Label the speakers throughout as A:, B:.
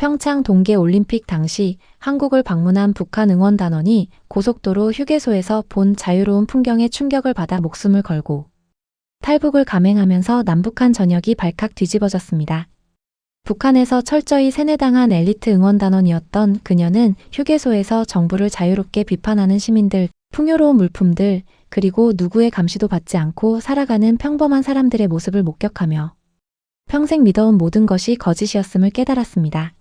A: 평창 동계올림픽 당시 한국을 방문한 북한 응원단원이 고속도로 휴게소에서 본 자유로운 풍경에 충격을 받아 목숨을 걸고 탈북을 감행하면서 남북한 전역이 발칵 뒤집어졌습니다. 북한에서 철저히 세뇌당한 엘리트 응원단원이었던 그녀는 휴게소에서 정부를 자유롭게 비판하는 시민들, 풍요로운 물품들, 그리고 누구의 감시도 받지 않고 살아가는 평범한 사람들의 모습을 목격하며 평생 믿어온 모든 것이 거짓이었음을 깨달았습니다.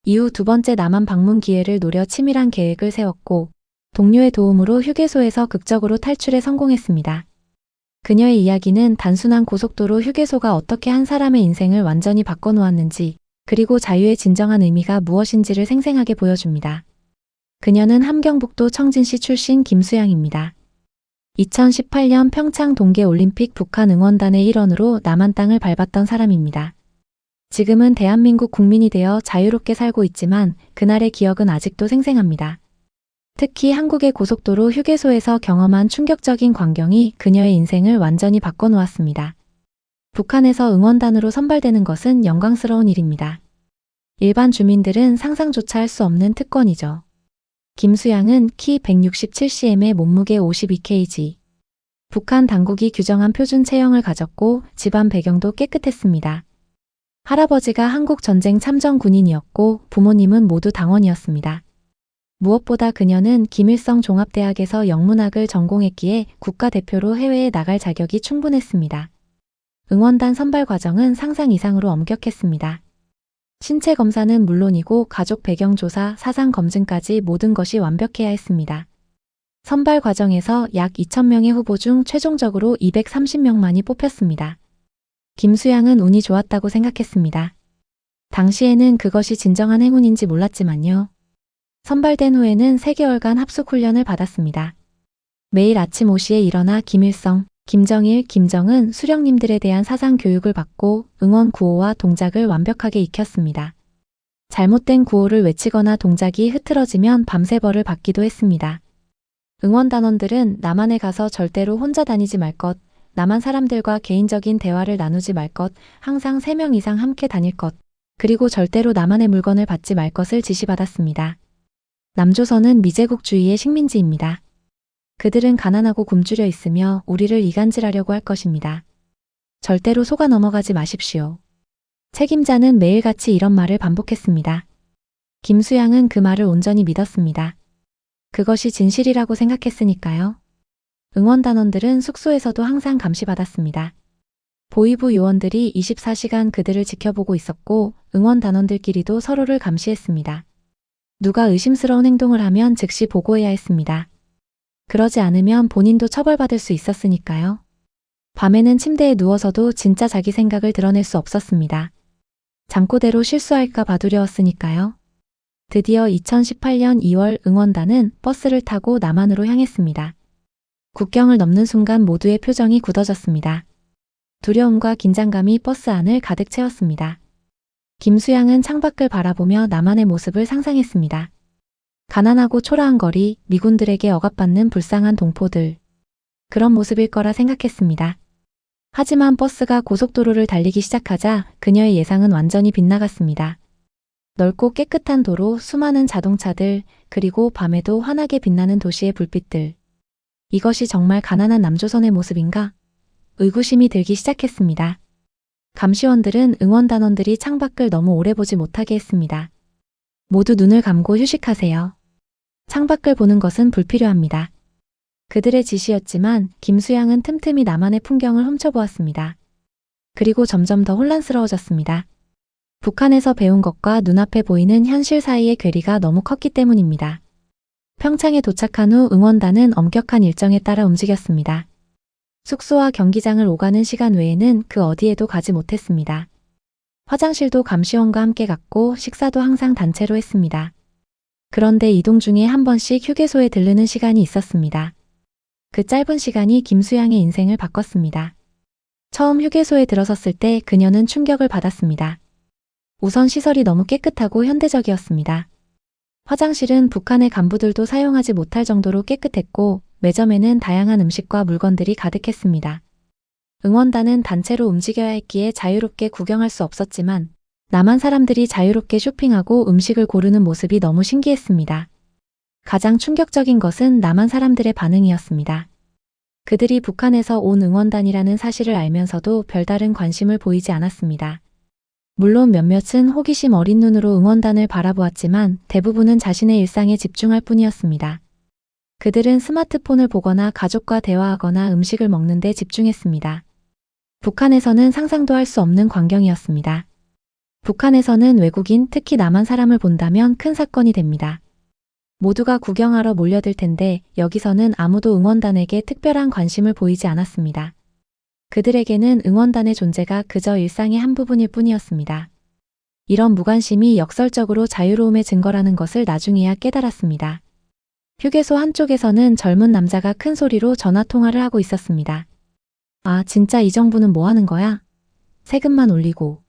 A: 이후 두 번째 남한 방문 기회를 노려 치밀한 계획을 세웠고 동료의 도움으로 휴게소에서 극적으로 탈출에 성공했습니다. 그녀의 이야기는 단순한 고속도로 휴게소가 어떻게 한 사람의 인생을 완전히 바꿔놓았는지, 그리고 자유의 진정한 의미가 무엇인지를 생생하게 보여줍니다. 그녀는 함경북도 청진시 출신 김수양입니다. 2018년 평창 동계올림픽 북한 응원단의 일원으로 남한 땅을 밟았던 사람입니다. 지금은 대한민국 국민이 되어 자유롭게 살고 있지만 그날의 기억은 아직도 생생합니다. 특히 한국의 고속도로 휴게소에서 경험한 충격적인 광경이 그녀의 인생을 완전히 바꿔놓았습니다. 북한에서 응원단으로 선발되는 것은 영광스러운 일입니다. 일반 주민들은 상상조차 할 수 없는 특권이죠. 김수양은 키 167cm에 몸무게 52kg. 북한 당국이 규정한 표준 체형을 가졌고 집안 배경도 깨끗했습니다. 할아버지가 한국전쟁 참전 군인이었고 부모님은 모두 당원이었습니다. 무엇보다 그녀는 김일성 종합대학에서 영문학을 전공했기에 국가대표로 해외에 나갈 자격이 충분했습니다. 응원단 선발 과정은 상상 이상으로 엄격했습니다. 신체 검사는 물론이고 가족 배경 조사, 사상 검증까지 모든 것이 완벽해야 했습니다. 선발 과정에서 약 2,000명의 후보 중 최종적으로 230명만이 뽑혔습니다. 김수양은 운이 좋았다고 생각했습니다. 당시에는 그것이 진정한 행운인지 몰랐지만요. 선발된 후에는 3개월간 합숙 훈련을 받았습니다. 매일 아침 5시에 일어나 김일성, 김정일, 김정은 수령님들에 대한 사상 교육을 받고 응원 구호와 동작을 완벽하게 익혔습니다. 잘못된 구호를 외치거나 동작이 흐트러지면 밤새 벌을 받기도 했습니다. 응원단원들은 남한에 가서 절대로 혼자 다니지 말 것, 남한 사람들과 개인적인 대화를 나누지 말 것, 항상 3명 이상 함께 다닐 것, 그리고 절대로 남한의 물건을 받지 말 것을 지시받았습니다. 남조선은 미제국주의의 식민지입니다. 그들은 가난하고 굶주려 있으며 우리를 이간질하려고 할 것입니다. 절대로 속아 넘어가지 마십시오. 책임자는 매일같이 이런 말을 반복했습니다. 김수양은 그 말을 온전히 믿었습니다. 그것이 진실이라고 생각했으니까요. 응원단원들은 숙소에서도 항상 감시받았습니다. 보위부 요원들이 24시간 그들을 지켜보고 있었고 응원단원들끼리도 서로를 감시했습니다. 누가 의심스러운 행동을 하면 즉시 보고해야 했습니다. 그러지 않으면 본인도 처벌받을 수 있었으니까요. 밤에는 침대에 누워서도 진짜 자기 생각을 드러낼 수 없었습니다. 잠꼬대로 실수할까 봐 두려웠으니까요. 드디어 2018년 2월 응원단은 버스를 타고 남한으로 향했습니다. 국경을 넘는 순간 모두의 표정이 굳어졌습니다. 두려움과 긴장감이 버스 안을 가득 채웠습니다. 김수양은 창밖을 바라보며 남한의 모습을 상상했습니다. 가난하고 초라한 거리, 미군들에게 억압받는 불쌍한 동포들. 그런 모습일 거라 생각했습니다. 하지만 버스가 고속도로를 달리기 시작하자 그녀의 예상은 완전히 빗나갔습니다. 넓고 깨끗한 도로, 수많은 자동차들, 그리고 밤에도 환하게 빛나는 도시의 불빛들. 이것이 정말 가난한 남조선의 모습인가? 의구심이 들기 시작했습니다. 감시원들은 응원단원들이 창밖을 너무 오래 보지 못하게 했습니다. 모두 눈을 감고 휴식하세요. 창밖을 보는 것은 불필요합니다. 그들의 지시였지만 김수양은 틈틈이 남한의 풍경을 훔쳐보았습니다. 그리고 점점 더 혼란스러워졌습니다. 북한에서 배운 것과 눈앞에 보이는 현실 사이의 괴리가 너무 컸기 때문입니다. 평창에 도착한 후 응원단은 엄격한 일정에 따라 움직였습니다. 숙소와 경기장을 오가는 시간 외에는 그 어디에도 가지 못했습니다. 화장실도 감시원과 함께 갔고 식사도 항상 단체로 했습니다. 그런데 이동 중에 한 번씩 휴게소에 들르는 시간이 있었습니다. 그 짧은 시간이 김수양의 인생을 바꿨습니다. 처음 휴게소에 들어섰을 때 그녀는 충격을 받았습니다. 우선 시설이 너무 깨끗하고 현대적이었습니다. 화장실은 북한의 간부들도 사용하지 못할 정도로 깨끗했고 매점에는 다양한 음식과 물건들이 가득했습니다. 응원단은 단체로 움직여야 했기에 자유롭게 구경할 수 없었지만 남한 사람들이 자유롭게 쇼핑하고 음식을 고르는 모습이 너무 신기했습니다. 가장 충격적인 것은 남한 사람들의 반응이었습니다. 그들이 북한에서 온 응원단이라는 사실을 알면서도 별다른 관심을 보이지 않았습니다. 물론 몇몇은 호기심 어린 눈으로 응원단을 바라보았지만 대부분은 자신의 일상에 집중할 뿐이었습니다. 그들은 스마트폰을 보거나 가족과 대화하거나 음식을 먹는 데 집중했습니다. 북한에서는 상상도 할 수 없는 광경이었습니다. 북한에서는 외국인, 특히 남한 사람을 본다면 큰 사건이 됩니다. 모두가 구경하러 몰려들 텐데 여기서는 아무도 응원단에게 특별한 관심을 보이지 않았습니다. 그들에게는 응원단의 존재가 그저 일상의 한 부분일 뿐이었습니다. 이런 무관심이 역설적으로 자유로움의 증거라는 것을 나중에야 깨달았습니다. 휴게소 한쪽에서는 젊은 남자가 큰 소리로 전화통화를 하고 있었습니다. 아, 진짜 이 정부는 뭐 하는 거야? 세금만 올리고.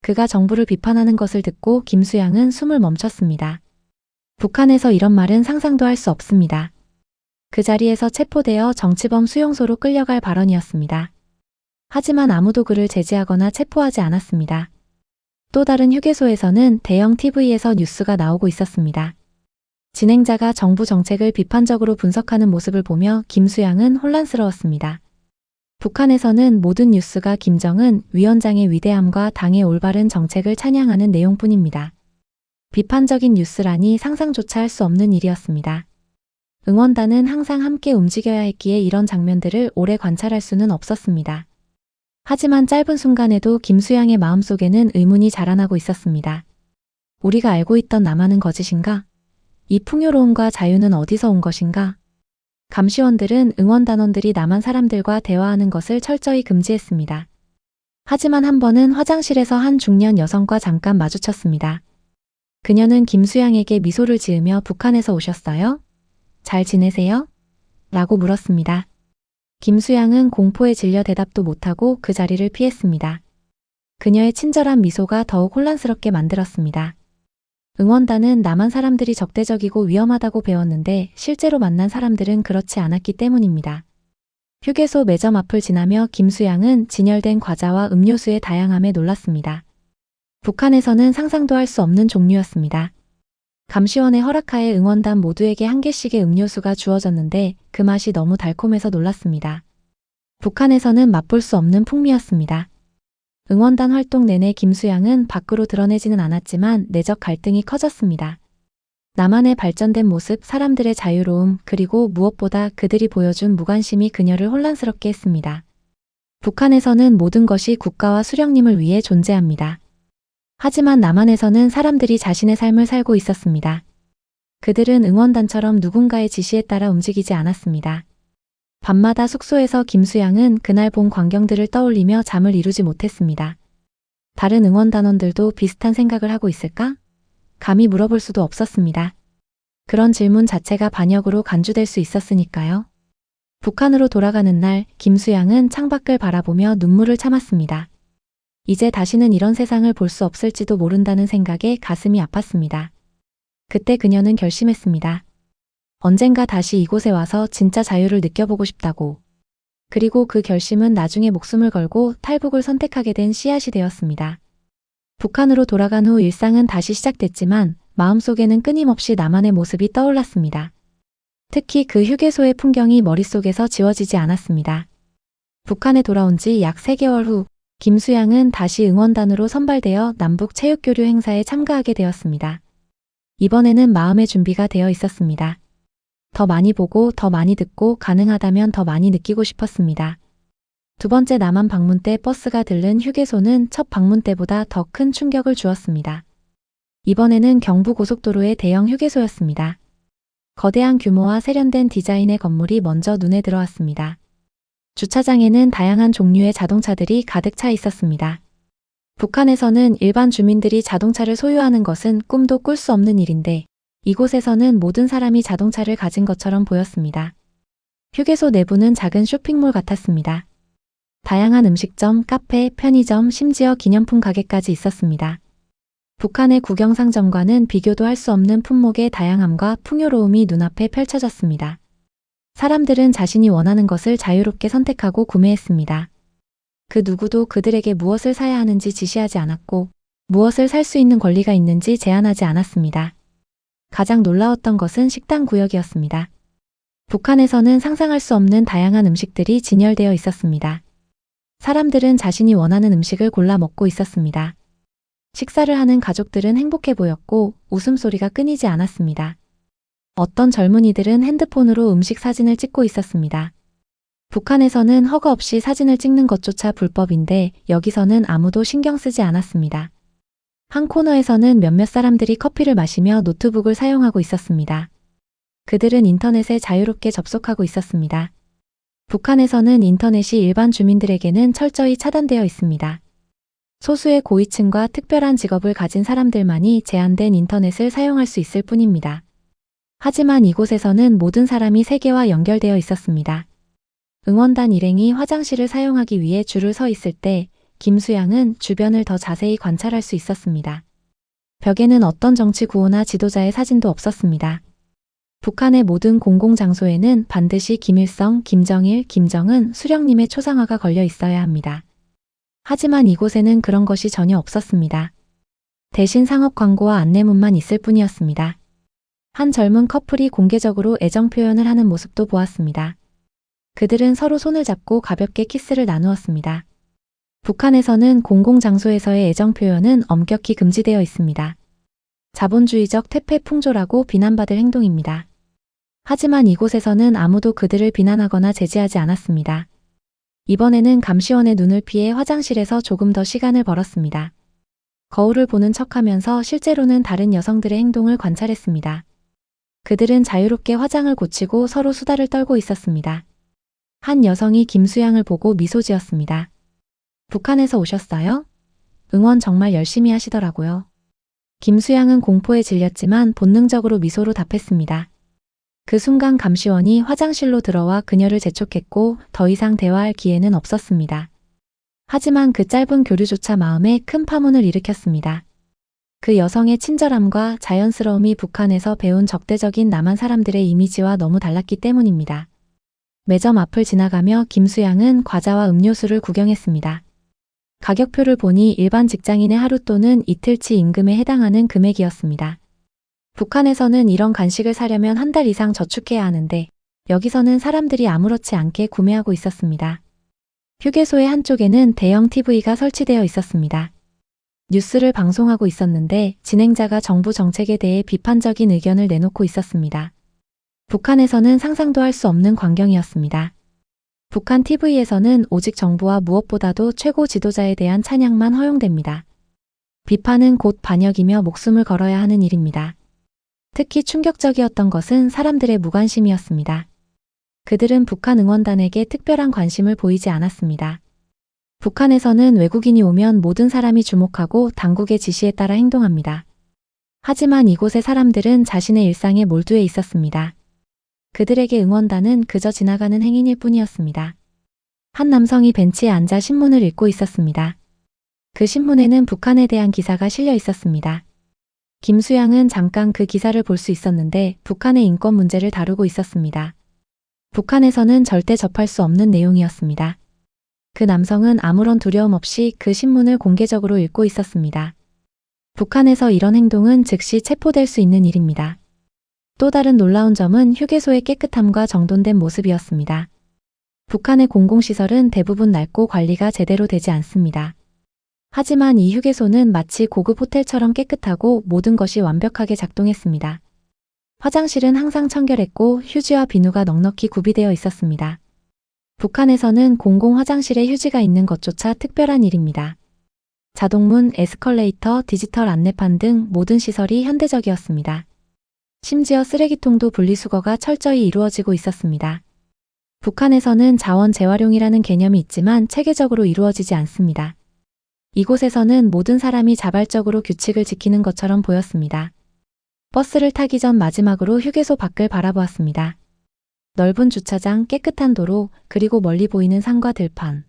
A: 그가 정부를 비판하는 것을 듣고 김수양은 숨을 멈췄습니다. 북한에서 이런 말은 상상도 할 수 없습니다. 그 자리에서 체포되어 정치범 수용소로 끌려갈 발언이었습니다. 하지만 아무도 그를 제지하거나 체포하지 않았습니다. 또 다른 휴게소에서는 대형 TV에서 뉴스가 나오고 있었습니다. 진행자가 정부 정책을 비판적으로 분석하는 모습을 보며 김수양은 혼란스러웠습니다. 북한에서는 모든 뉴스가 김정은 위원장의 위대함과 당의 올바른 정책을 찬양하는 내용뿐입니다. 비판적인 뉴스라니 상상조차 할 수 없는 일이었습니다. 응원단은 항상 함께 움직여야 했기에 이런 장면들을 오래 관찰할 수는 없었습니다. 하지만 짧은 순간에도 김수양의 마음속에는 의문이 자라나고 있었습니다. 우리가 알고 있던 남한은 거짓인가? 이 풍요로움과 자유는 어디서 온 것인가? 감시원들은 응원단원들이 남한 사람들과 대화하는 것을 철저히 금지했습니다. 하지만 한 번은 화장실에서 한 중년 여성과 잠깐 마주쳤습니다. 그녀는 김수양에게 미소를 지으며 북한에서 오셨어요? 잘 지내세요? 라고 물었습니다. 김수양은 공포에 질려 대답도 못하고 그 자리를 피했습니다. 그녀의 친절한 미소가 더욱 혼란스럽게 만들었습니다. 응원단은 남한 사람들이 적대적이고 위험하다고 배웠는데 실제로 만난 사람들은 그렇지 않았기 때문입니다. 휴게소 매점 앞을 지나며 김수양은 진열된 과자와 음료수의 다양함에 놀랐습니다. 북한에서는 상상도 할 수 없는 종류였습니다. 감시원의 허락하에 응원단 모두에게 한 개씩의 음료수가 주어졌는데 그 맛이 너무 달콤해서 놀랐습니다. 북한에서는 맛볼 수 없는 풍미였습니다. 응원단 활동 내내 김수양은 밖으로 드러내지는 않았지만 내적 갈등이 커졌습니다. 남한의 발전된 모습, 사람들의 자유로움, 그리고 무엇보다 그들이 보여준 무관심이 그녀를 혼란스럽게 했습니다. 북한에서는 모든 것이 국가와 수령님을 위해 존재합니다. 하지만 남한에서는 사람들이 자신의 삶을 살고 있었습니다. 그들은 응원단처럼 누군가의 지시에 따라 움직이지 않았습니다. 밤마다 숙소에서 김수양은 그날 본 광경들을 떠올리며 잠을 이루지 못했습니다. 다른 응원단원들도 비슷한 생각을 하고 있을까? 감히 물어볼 수도 없었습니다. 그런 질문 자체가 반역으로 간주될 수 있었으니까요. 북한으로 돌아가는 날 김수양은 창밖을 바라보며 눈물을 참았습니다. 이제 다시는 이런 세상을 볼 수 없을지도 모른다는 생각에 가슴이 아팠습니다. 그때 그녀는 결심했습니다. 언젠가 다시 이곳에 와서 진짜 자유를 느껴보고 싶다고. 그리고 그 결심은 나중에 목숨을 걸고 탈북을 선택하게 된 씨앗이 되었습니다. 북한으로 돌아간 후 일상은 다시 시작됐지만 마음속에는 끊임없이 남한의 모습이 떠올랐습니다. 특히 그 휴게소의 풍경이 머릿속에서 지워지지 않았습니다. 북한에 돌아온 지 약 3개월 후 김수양은 다시 응원단으로 선발되어 남북 체육교류 행사에 참가하게 되었습니다. 이번에는 마음의 준비가 되어 있었습니다. 더 많이 보고 더 많이 듣고 가능하다면 더 많이 느끼고 싶었습니다. 두 번째 남한 방문 때 버스가 들른 휴게소는 첫 방문 때보다 더 큰 충격을 주었습니다. 이번에는 경부고속도로의 대형 휴게소였습니다. 거대한 규모와 세련된 디자인의 건물이 먼저 눈에 들어왔습니다. 주차장에는 다양한 종류의 자동차들이 가득 차 있었습니다. 북한에서는 일반 주민들이 자동차를 소유하는 것은 꿈도 꿀 수 없는 일인데 이곳에서는 모든 사람이 자동차를 가진 것처럼 보였습니다. 휴게소 내부는 작은 쇼핑몰 같았습니다. 다양한 음식점, 카페, 편의점, 심지어 기념품 가게까지 있었습니다. 북한의 국영상점과는 비교도 할 수 없는 품목의 다양함과 풍요로움이 눈앞에 펼쳐졌습니다. 사람들은 자신이 원하는 것을 자유롭게 선택하고 구매했습니다. 그 누구도 그들에게 무엇을 사야 하는지 지시하지 않았고 무엇을 살 수 있는 권리가 있는지 제한하지 않았습니다. 가장 놀라웠던 것은 식당 구역이었습니다. 북한에서는 상상할 수 없는 다양한 음식들이 진열되어 있었습니다. 사람들은 자신이 원하는 음식을 골라 먹고 있었습니다. 식사를 하는 가족들은 행복해 보였고 웃음소리가 끊이지 않았습니다. 어떤 젊은이들은 핸드폰으로 음식 사진을 찍고 있었습니다. 북한에서는 허가 없이 사진을 찍는 것조차 불법인데 여기서는 아무도 신경 쓰지 않았습니다. 한 코너에서는 몇몇 사람들이 커피를 마시며 노트북을 사용하고 있었습니다. 그들은 인터넷에 자유롭게 접속하고 있었습니다. 북한에서는 인터넷이 일반 주민들에게는 철저히 차단되어 있습니다. 소수의 고위층과 특별한 직업을 가진 사람들만이 제한된 인터넷을 사용할 수 있을 뿐입니다. 하지만 이곳에서는 모든 사람이 세계와 연결되어 있었습니다. 응원단 일행이 화장실을 사용하기 위해 줄을 서 있을 때 김수양은 주변을 더 자세히 관찰할 수 있었습니다. 벽에는 어떤 정치 구호나 지도자의 사진도 없었습니다. 북한의 모든 공공장소에는 반드시 김일성, 김정일, 김정은, 수령님의 초상화가 걸려 있어야 합니다. 하지만 이곳에는 그런 것이 전혀 없었습니다. 대신 상업 광고와 안내문만 있을 뿐이었습니다. 한 젊은 커플이 공개적으로 애정 표현을 하는 모습도 보았습니다. 그들은 서로 손을 잡고 가볍게 키스를 나누었습니다. 북한에서는 공공장소에서의 애정 표현은 엄격히 금지되어 있습니다. 자본주의적 퇴폐풍조라고 비난받을 행동입니다. 하지만 이곳에서는 아무도 그들을 비난하거나 제지하지 않았습니다. 이번에는 감시원의 눈을 피해 화장실에서 조금 더 시간을 벌었습니다. 거울을 보는 척하면서 실제로는 다른 여성들의 행동을 관찰했습니다. 그들은 자유롭게 화장을 고치고 서로 수다를 떨고 있었습니다. 한 여성이 김수양을 보고 미소 지었습니다. 북한에서 오셨어요? 응원 정말 열심히 하시더라고요. 김수양은 공포에 질렸지만 본능적으로 미소로 답했습니다. 그 순간 감시원이 화장실로 들어와 그녀를 재촉했고 더 이상 대화할 기회는 없었습니다. 하지만 그 짧은 교류조차 마음에 큰 파문을 일으켰습니다. 그 여성의 친절함과 자연스러움이 북한에서 배운 적대적인 남한 사람들의 이미지와 너무 달랐기 때문입니다. 매점 앞을 지나가며 김수양은 과자와 음료수를 구경했습니다. 가격표를 보니 일반 직장인의 하루 또는 이틀치 임금에 해당하는 금액이었습니다. 북한에서는 이런 간식을 사려면 한 달 이상 저축해야 하는데 여기서는 사람들이 아무렇지 않게 구매하고 있었습니다. 휴게소의 한쪽에는 대형 TV가 설치되어 있었습니다. 뉴스를 방송하고 있었는데 진행자가 정부 정책에 대해 비판적인 의견을 내놓고 있었습니다. 북한에서는 상상도 할 수 없는 광경이었습니다. 북한 TV에서는 오직 정부와 무엇보다도 최고 지도자에 대한 찬양만 허용됩니다. 비판은 곧 반역이며 목숨을 걸어야 하는 일입니다. 특히 충격적이었던 것은 사람들의 무관심이었습니다. 그들은 북한 응원단에게 특별한 관심을 보이지 않았습니다. 북한에서는 외국인이 오면 모든 사람이 주목하고 당국의 지시에 따라 행동합니다. 하지만 이곳의 사람들은 자신의 일상에 몰두해 있었습니다. 그들에게 응원단은 그저 지나가는 행인일 뿐이었습니다. 한 남성이 벤치에 앉아 신문을 읽고 있었습니다. 그 신문에는 북한에 대한 기사가 실려 있었습니다. 김수양은 잠깐 그 기사를 볼 수 있었는데 북한의 인권 문제를 다루고 있었습니다. 북한에서는 절대 접할 수 없는 내용이었습니다. 그 남성은 아무런 두려움 없이 그 신문을 공개적으로 읽고 있었습니다. 북한에서 이런 행동은 즉시 체포될 수 있는 일입니다. 또 다른 놀라운 점은 휴게소의 깨끗함과 정돈된 모습이었습니다. 북한의 공공시설은 대부분 낡고 관리가 제대로 되지 않습니다. 하지만 이 휴게소는 마치 고급 호텔처럼 깨끗하고 모든 것이 완벽하게 작동했습니다. 화장실은 항상 청결했고 휴지와 비누가 넉넉히 구비되어 있었습니다. 북한에서는 공공 화장실에 휴지가 있는 것조차 특별한 일입니다. 자동문, 에스컬레이터, 디지털 안내판 등 모든 시설이 현대적이었습니다. 심지어 쓰레기통도 분리수거가 철저히 이루어지고 있었습니다. 북한에서는 자원 재활용이라는 개념이 있지만 체계적으로 이루어지지 않습니다. 이곳에서는 모든 사람이 자발적으로 규칙을 지키는 것처럼 보였습니다. 버스를 타기 전 마지막으로 휴게소 밖을 바라보았습니다. 넓은 주차장, 깨끗한 도로, 그리고 멀리 보이는 산과 들판.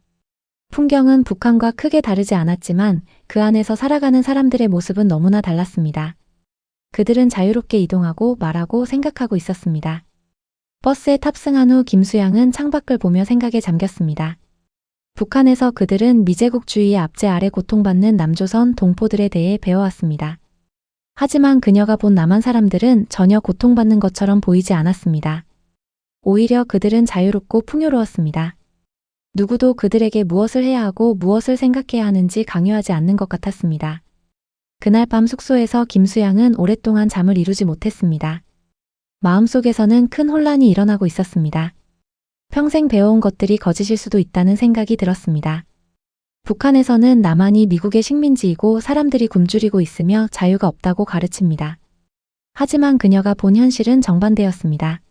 A: 풍경은 북한과 크게 다르지 않았지만 그 안에서 살아가는 사람들의 모습은 너무나 달랐습니다. 그들은 자유롭게 이동하고 말하고 생각하고 있었습니다. 버스에 탑승한 후 김수양은 창밖을 보며 생각에 잠겼습니다. 북한에서 그들은 미제국주의의 압제 아래 고통받는 남조선 동포들에 대해 배워왔습니다. 하지만 그녀가 본 남한 사람들은 전혀 고통받는 것처럼 보이지 않았습니다. 오히려 그들은 자유롭고 풍요로웠습니다. 누구도 그들에게 무엇을 해야 하고 무엇을 생각해야 하는지 강요하지 않는 것 같았습니다. 그날 밤 숙소에서 김수양은 오랫동안 잠을 이루지 못했습니다. 마음속에서는 큰 혼란이 일어나고 있었습니다. 평생 배워온 것들이 거짓일 수도 있다는 생각이 들었습니다. 북한에서는 남한이 미국의 식민지이고 사람들이 굶주리고 있으며 자유가 없다고 가르칩니다. 하지만 그녀가 본 현실은 정반대였습니다.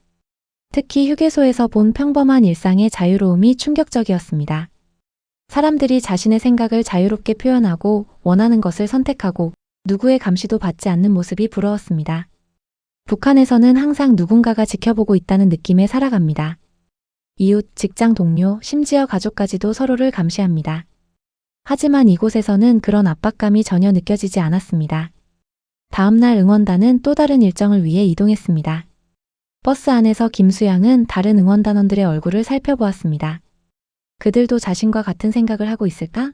A: 특히 휴게소에서 본 평범한 일상의 자유로움이 충격적이었습니다. 사람들이 자신의 생각을 자유롭게 표현하고 원하는 것을 선택하고 누구의 감시도 받지 않는 모습이 부러웠습니다. 북한에서는 항상 누군가가 지켜보고 있다는 느낌에 살아갑니다. 이웃, 직장 동료, 심지어 가족까지도 서로를 감시합니다. 하지만 이곳에서는 그런 압박감이 전혀 느껴지지 않았습니다. 다음날 응원단은 또 다른 일정을 위해 이동했습니다. 버스 안에서 김수양은 다른 응원단원들의 얼굴을 살펴보았습니다. 그들도 자신과 같은 생각을 하고 있을까?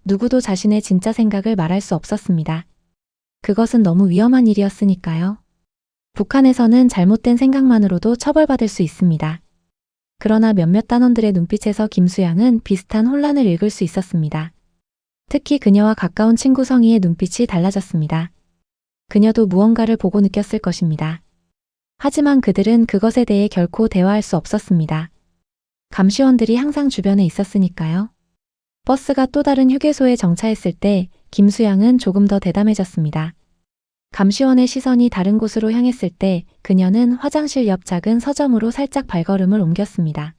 A: 누구도 자신의 진짜 생각을 말할 수 없었습니다. 그것은 너무 위험한 일이었으니까요. 북한에서는 잘못된 생각만으로도 처벌받을 수 있습니다. 그러나 몇몇 단원들의 눈빛에서 김수양은 비슷한 혼란을 읽을 수 있었습니다. 특히 그녀와 가까운 친구 성희의 눈빛이 달라졌습니다. 그녀도 무언가를 보고 느꼈을 것입니다. 하지만 그들은 그것에 대해 결코 대화할 수 없었습니다. 감시원들이 항상 주변에 있었으니까요. 버스가 또 다른 휴게소에 정차했을 때 김수양은 조금 더 대담해졌습니다. 감시원의 시선이 다른 곳으로 향했을 때 그녀는 화장실 옆 작은 서점으로 살짝 발걸음을 옮겼습니다.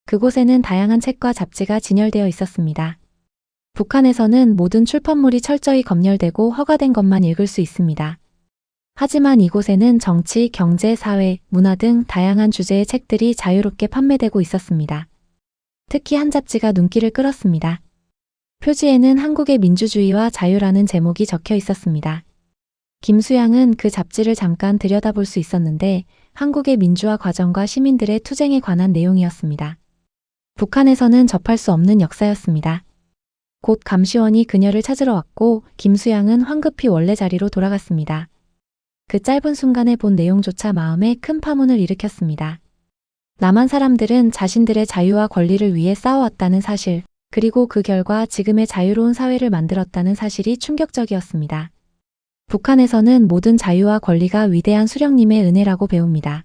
A: 그곳에는 다양한 책과 잡지가 진열되어 있었습니다. 북한에서는 모든 출판물이 철저히 검열되고 허가된 것만 읽을 수 있습니다. 하지만 이곳에는 정치, 경제, 사회, 문화 등 다양한 주제의 책들이 자유롭게 판매되고 있었습니다. 특히 한 잡지가 눈길을 끌었습니다. 표지에는 한국의 민주주의와 자유라는 제목이 적혀 있었습니다. 김수양은 그 잡지를 잠깐 들여다볼 수 있었는데 한국의 민주화 과정과 시민들의 투쟁에 관한 내용이었습니다. 북한에서는 접할 수 없는 역사였습니다. 곧 감시원이 그녀를 찾으러 왔고 김수양은 황급히 원래 자리로 돌아갔습니다. 그 짧은 순간에 본 내용조차 마음에 큰 파문을 일으켰습니다. 남한 사람들은 자신들의 자유와 권리를 위해 싸워왔다는 사실, 그리고 그 결과 지금의 자유로운 사회를 만들었다는 사실이 충격적이었습니다. 북한에서는 모든 자유와 권리가 위대한 수령님의 은혜라고 배웁니다.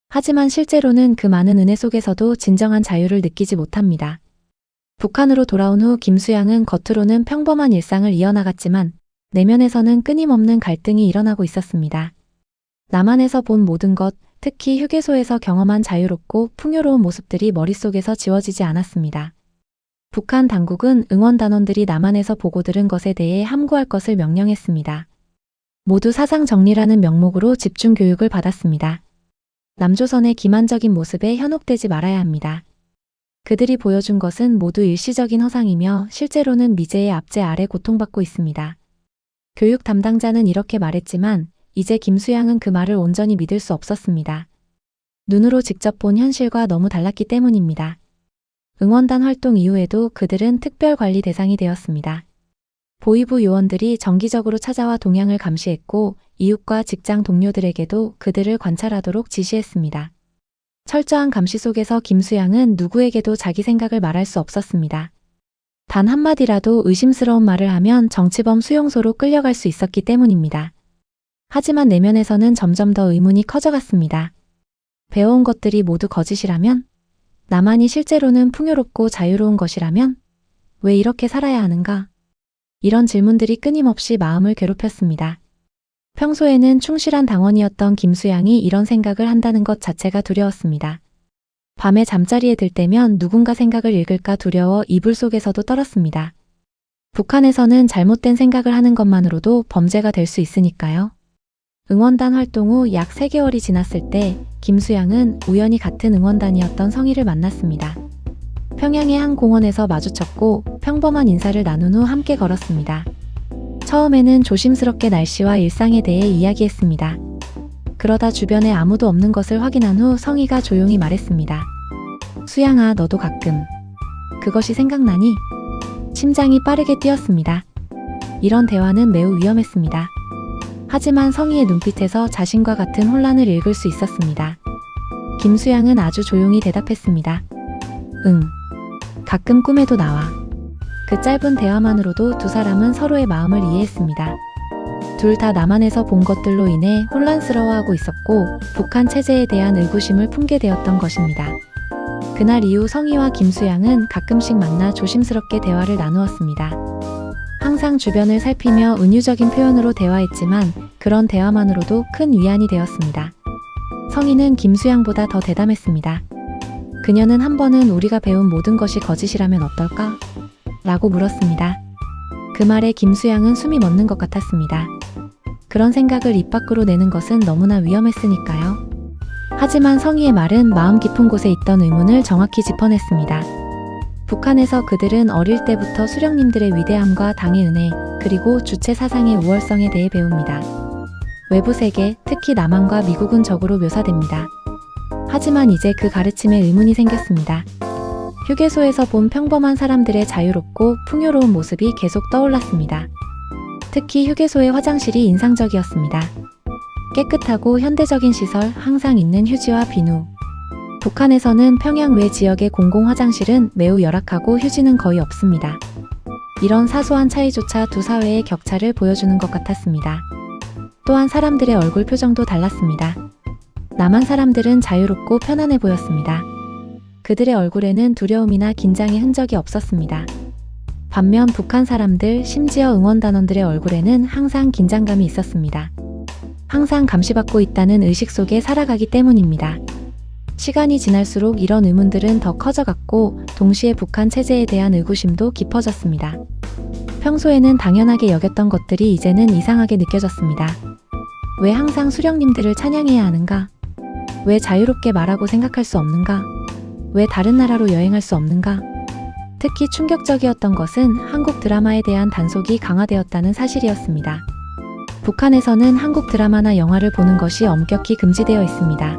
A: 하지만 실제로는 그 많은 은혜 속에서도 진정한 자유를 느끼지 못합니다. 북한으로 돌아온 후 김수양은 겉으로는 평범한 일상을 이어나갔지만 내면에서는 끊임없는 갈등이 일어나고 있었습니다. 남한에서 본 모든 것, 특히 휴게소에서 경험한 자유롭고 풍요로운 모습들이 머릿속에서 지워지지 않았습니다. 북한 당국은 응원단원들이 남한에서 보고 들은 것에 대해 함구할 것을 명령했습니다. 모두 사상 정리라는 명목으로 집중 교육을 받았습니다. 남조선의 기만적인 모습에 현혹되지 말아야 합니다. 그들이 보여준 것은 모두 일시적인 허상이며 실제로는 미제의 압제 아래 고통받고 있습니다. 교육 담당자는 이렇게 말했지만 이제 김수양은 그 말을 온전히 믿을 수 없었습니다. 눈으로 직접 본 현실과 너무 달랐기 때문입니다. 응원단 활동 이후에도 그들은 특별 관리 대상이 되었습니다. 보위부 요원들이 정기적으로 찾아와 동향을 감시했고 이웃과 직장 동료들에게도 그들을 관찰하도록 지시했습니다. 철저한 감시 속에서 김수양은 누구에게도 자기 생각을 말할 수 없었습니다. 단 한마디라도 의심스러운 말을 하면 정치범 수용소로 끌려갈 수 있었기 때문입니다. 하지만 내면에서는 점점 더 의문이 커져갔습니다. 배워온 것들이 모두 거짓이라면? 남한이 실제로는 풍요롭고 자유로운 것이라면? 왜 이렇게 살아야 하는가? 이런 질문들이 끊임없이 마음을 괴롭혔습니다. 평소에는 충실한 당원이었던 김수양이 이런 생각을 한다는 것 자체가 두려웠습니다. 밤에 잠자리에 들 때면 누군가 생각을 읽을까 두려워 이불 속에서도 떨었습니다. 북한에서는 잘못된 생각을 하는 것만으로도 범죄가 될 수 있으니까요. 응원단 활동 후 약 3개월이 지났을 때 김수양은 우연히 같은 응원단이었던 성희를 만났습니다. 평양의 한 공원에서 마주쳤고 평범한 인사를 나눈 후 함께 걸었습니다. 처음에는 조심스럽게 날씨와 일상에 대해 이야기했습니다. 그러다 주변에 아무도 없는 것을 확인한 후 성희가 조용히 말했습니다. 수양아, 너도 가끔 그것이 생각나니 심장이 빠르게 뛰었습니다. 이런 대화는 매우 위험했습니다. 하지만 성희의 눈빛에서 자신과 같은 혼란을 읽을 수 있었습니다. 김수양은 아주 조용히 대답했습니다. 응. 가끔 꿈에도 나와. 그 짧은 대화만으로도 두 사람은 서로의 마음을 이해했습니다. 둘 다 남한에서 본 것들로 인해 혼란스러워하고 있었고 북한 체제에 대한 의구심을 품게 되었던 것입니다. 그날 이후 성희와 김수양은 가끔씩 만나 조심스럽게 대화를 나누었습니다. 항상 주변을 살피며 은유적인 표현으로 대화했지만 그런 대화만으로도 큰 위안이 되었습니다. 성희는 김수양보다 더 대담했습니다. 그녀는 한 번은 우리가 배운 모든 것이 거짓이라면 어떨까? 라고 물었습니다. 그 말에 김수양은 숨이 멎는 것 같았습니다. 그런 생각을 입 밖으로 내는 것은 너무나 위험했으니까요. 하지만 성희의 말은 마음 깊은 곳에 있던 의문을 정확히 짚어냈습니다. 북한에서 그들은 어릴 때부터 수령님들의 위대함과 당의 은혜, 그리고 주체 사상의 우월성에 대해 배웁니다. 외부 세계, 특히 남한과 미국은 적으로 묘사됩니다. 하지만 이제 그 가르침에 의문이 생겼습니다. 휴게소에서 본 평범한 사람들의 자유롭고 풍요로운 모습이 계속 떠올랐습니다. 특히 휴게소의 화장실이 인상적이었습니다. 깨끗하고 현대적인 시설, 항상 있는 휴지와 비누. 북한에서는 평양 외 지역의 공공 화장실은 매우 열악하고 휴지는 거의 없습니다. 이런 사소한 차이조차 두 사회의 격차를 보여주는 것 같았습니다. 또한 사람들의 얼굴 표정도 달랐습니다. 남한 사람들은 자유롭고 편안해 보였습니다. 그들의 얼굴에는 두려움이나 긴장의 흔적이 없었습니다. 반면 북한 사람들, 심지어 응원단원들의 얼굴에는 항상 긴장감이 있었습니다. 항상 감시받고 있다는 의식 속에 살아가기 때문입니다. 시간이 지날수록 이런 의문들은 더 커져갔고 동시에 북한 체제에 대한 의구심도 깊어졌습니다. 평소에는 당연하게 여겼던 것들이 이제는 이상하게 느껴졌습니다. 왜 항상 수령님들을 찬양해야 하는가? 왜 자유롭게 말하고 생각할 수 없는가? 왜 다른 나라로 여행할 수 없는가? 특히 충격적이었던 것은 한국 드라마에 대한 단속이 강화되었다는 사실이었습니다. 북한에서는 한국 드라마나 영화를 보는 것이 엄격히 금지되어 있습니다.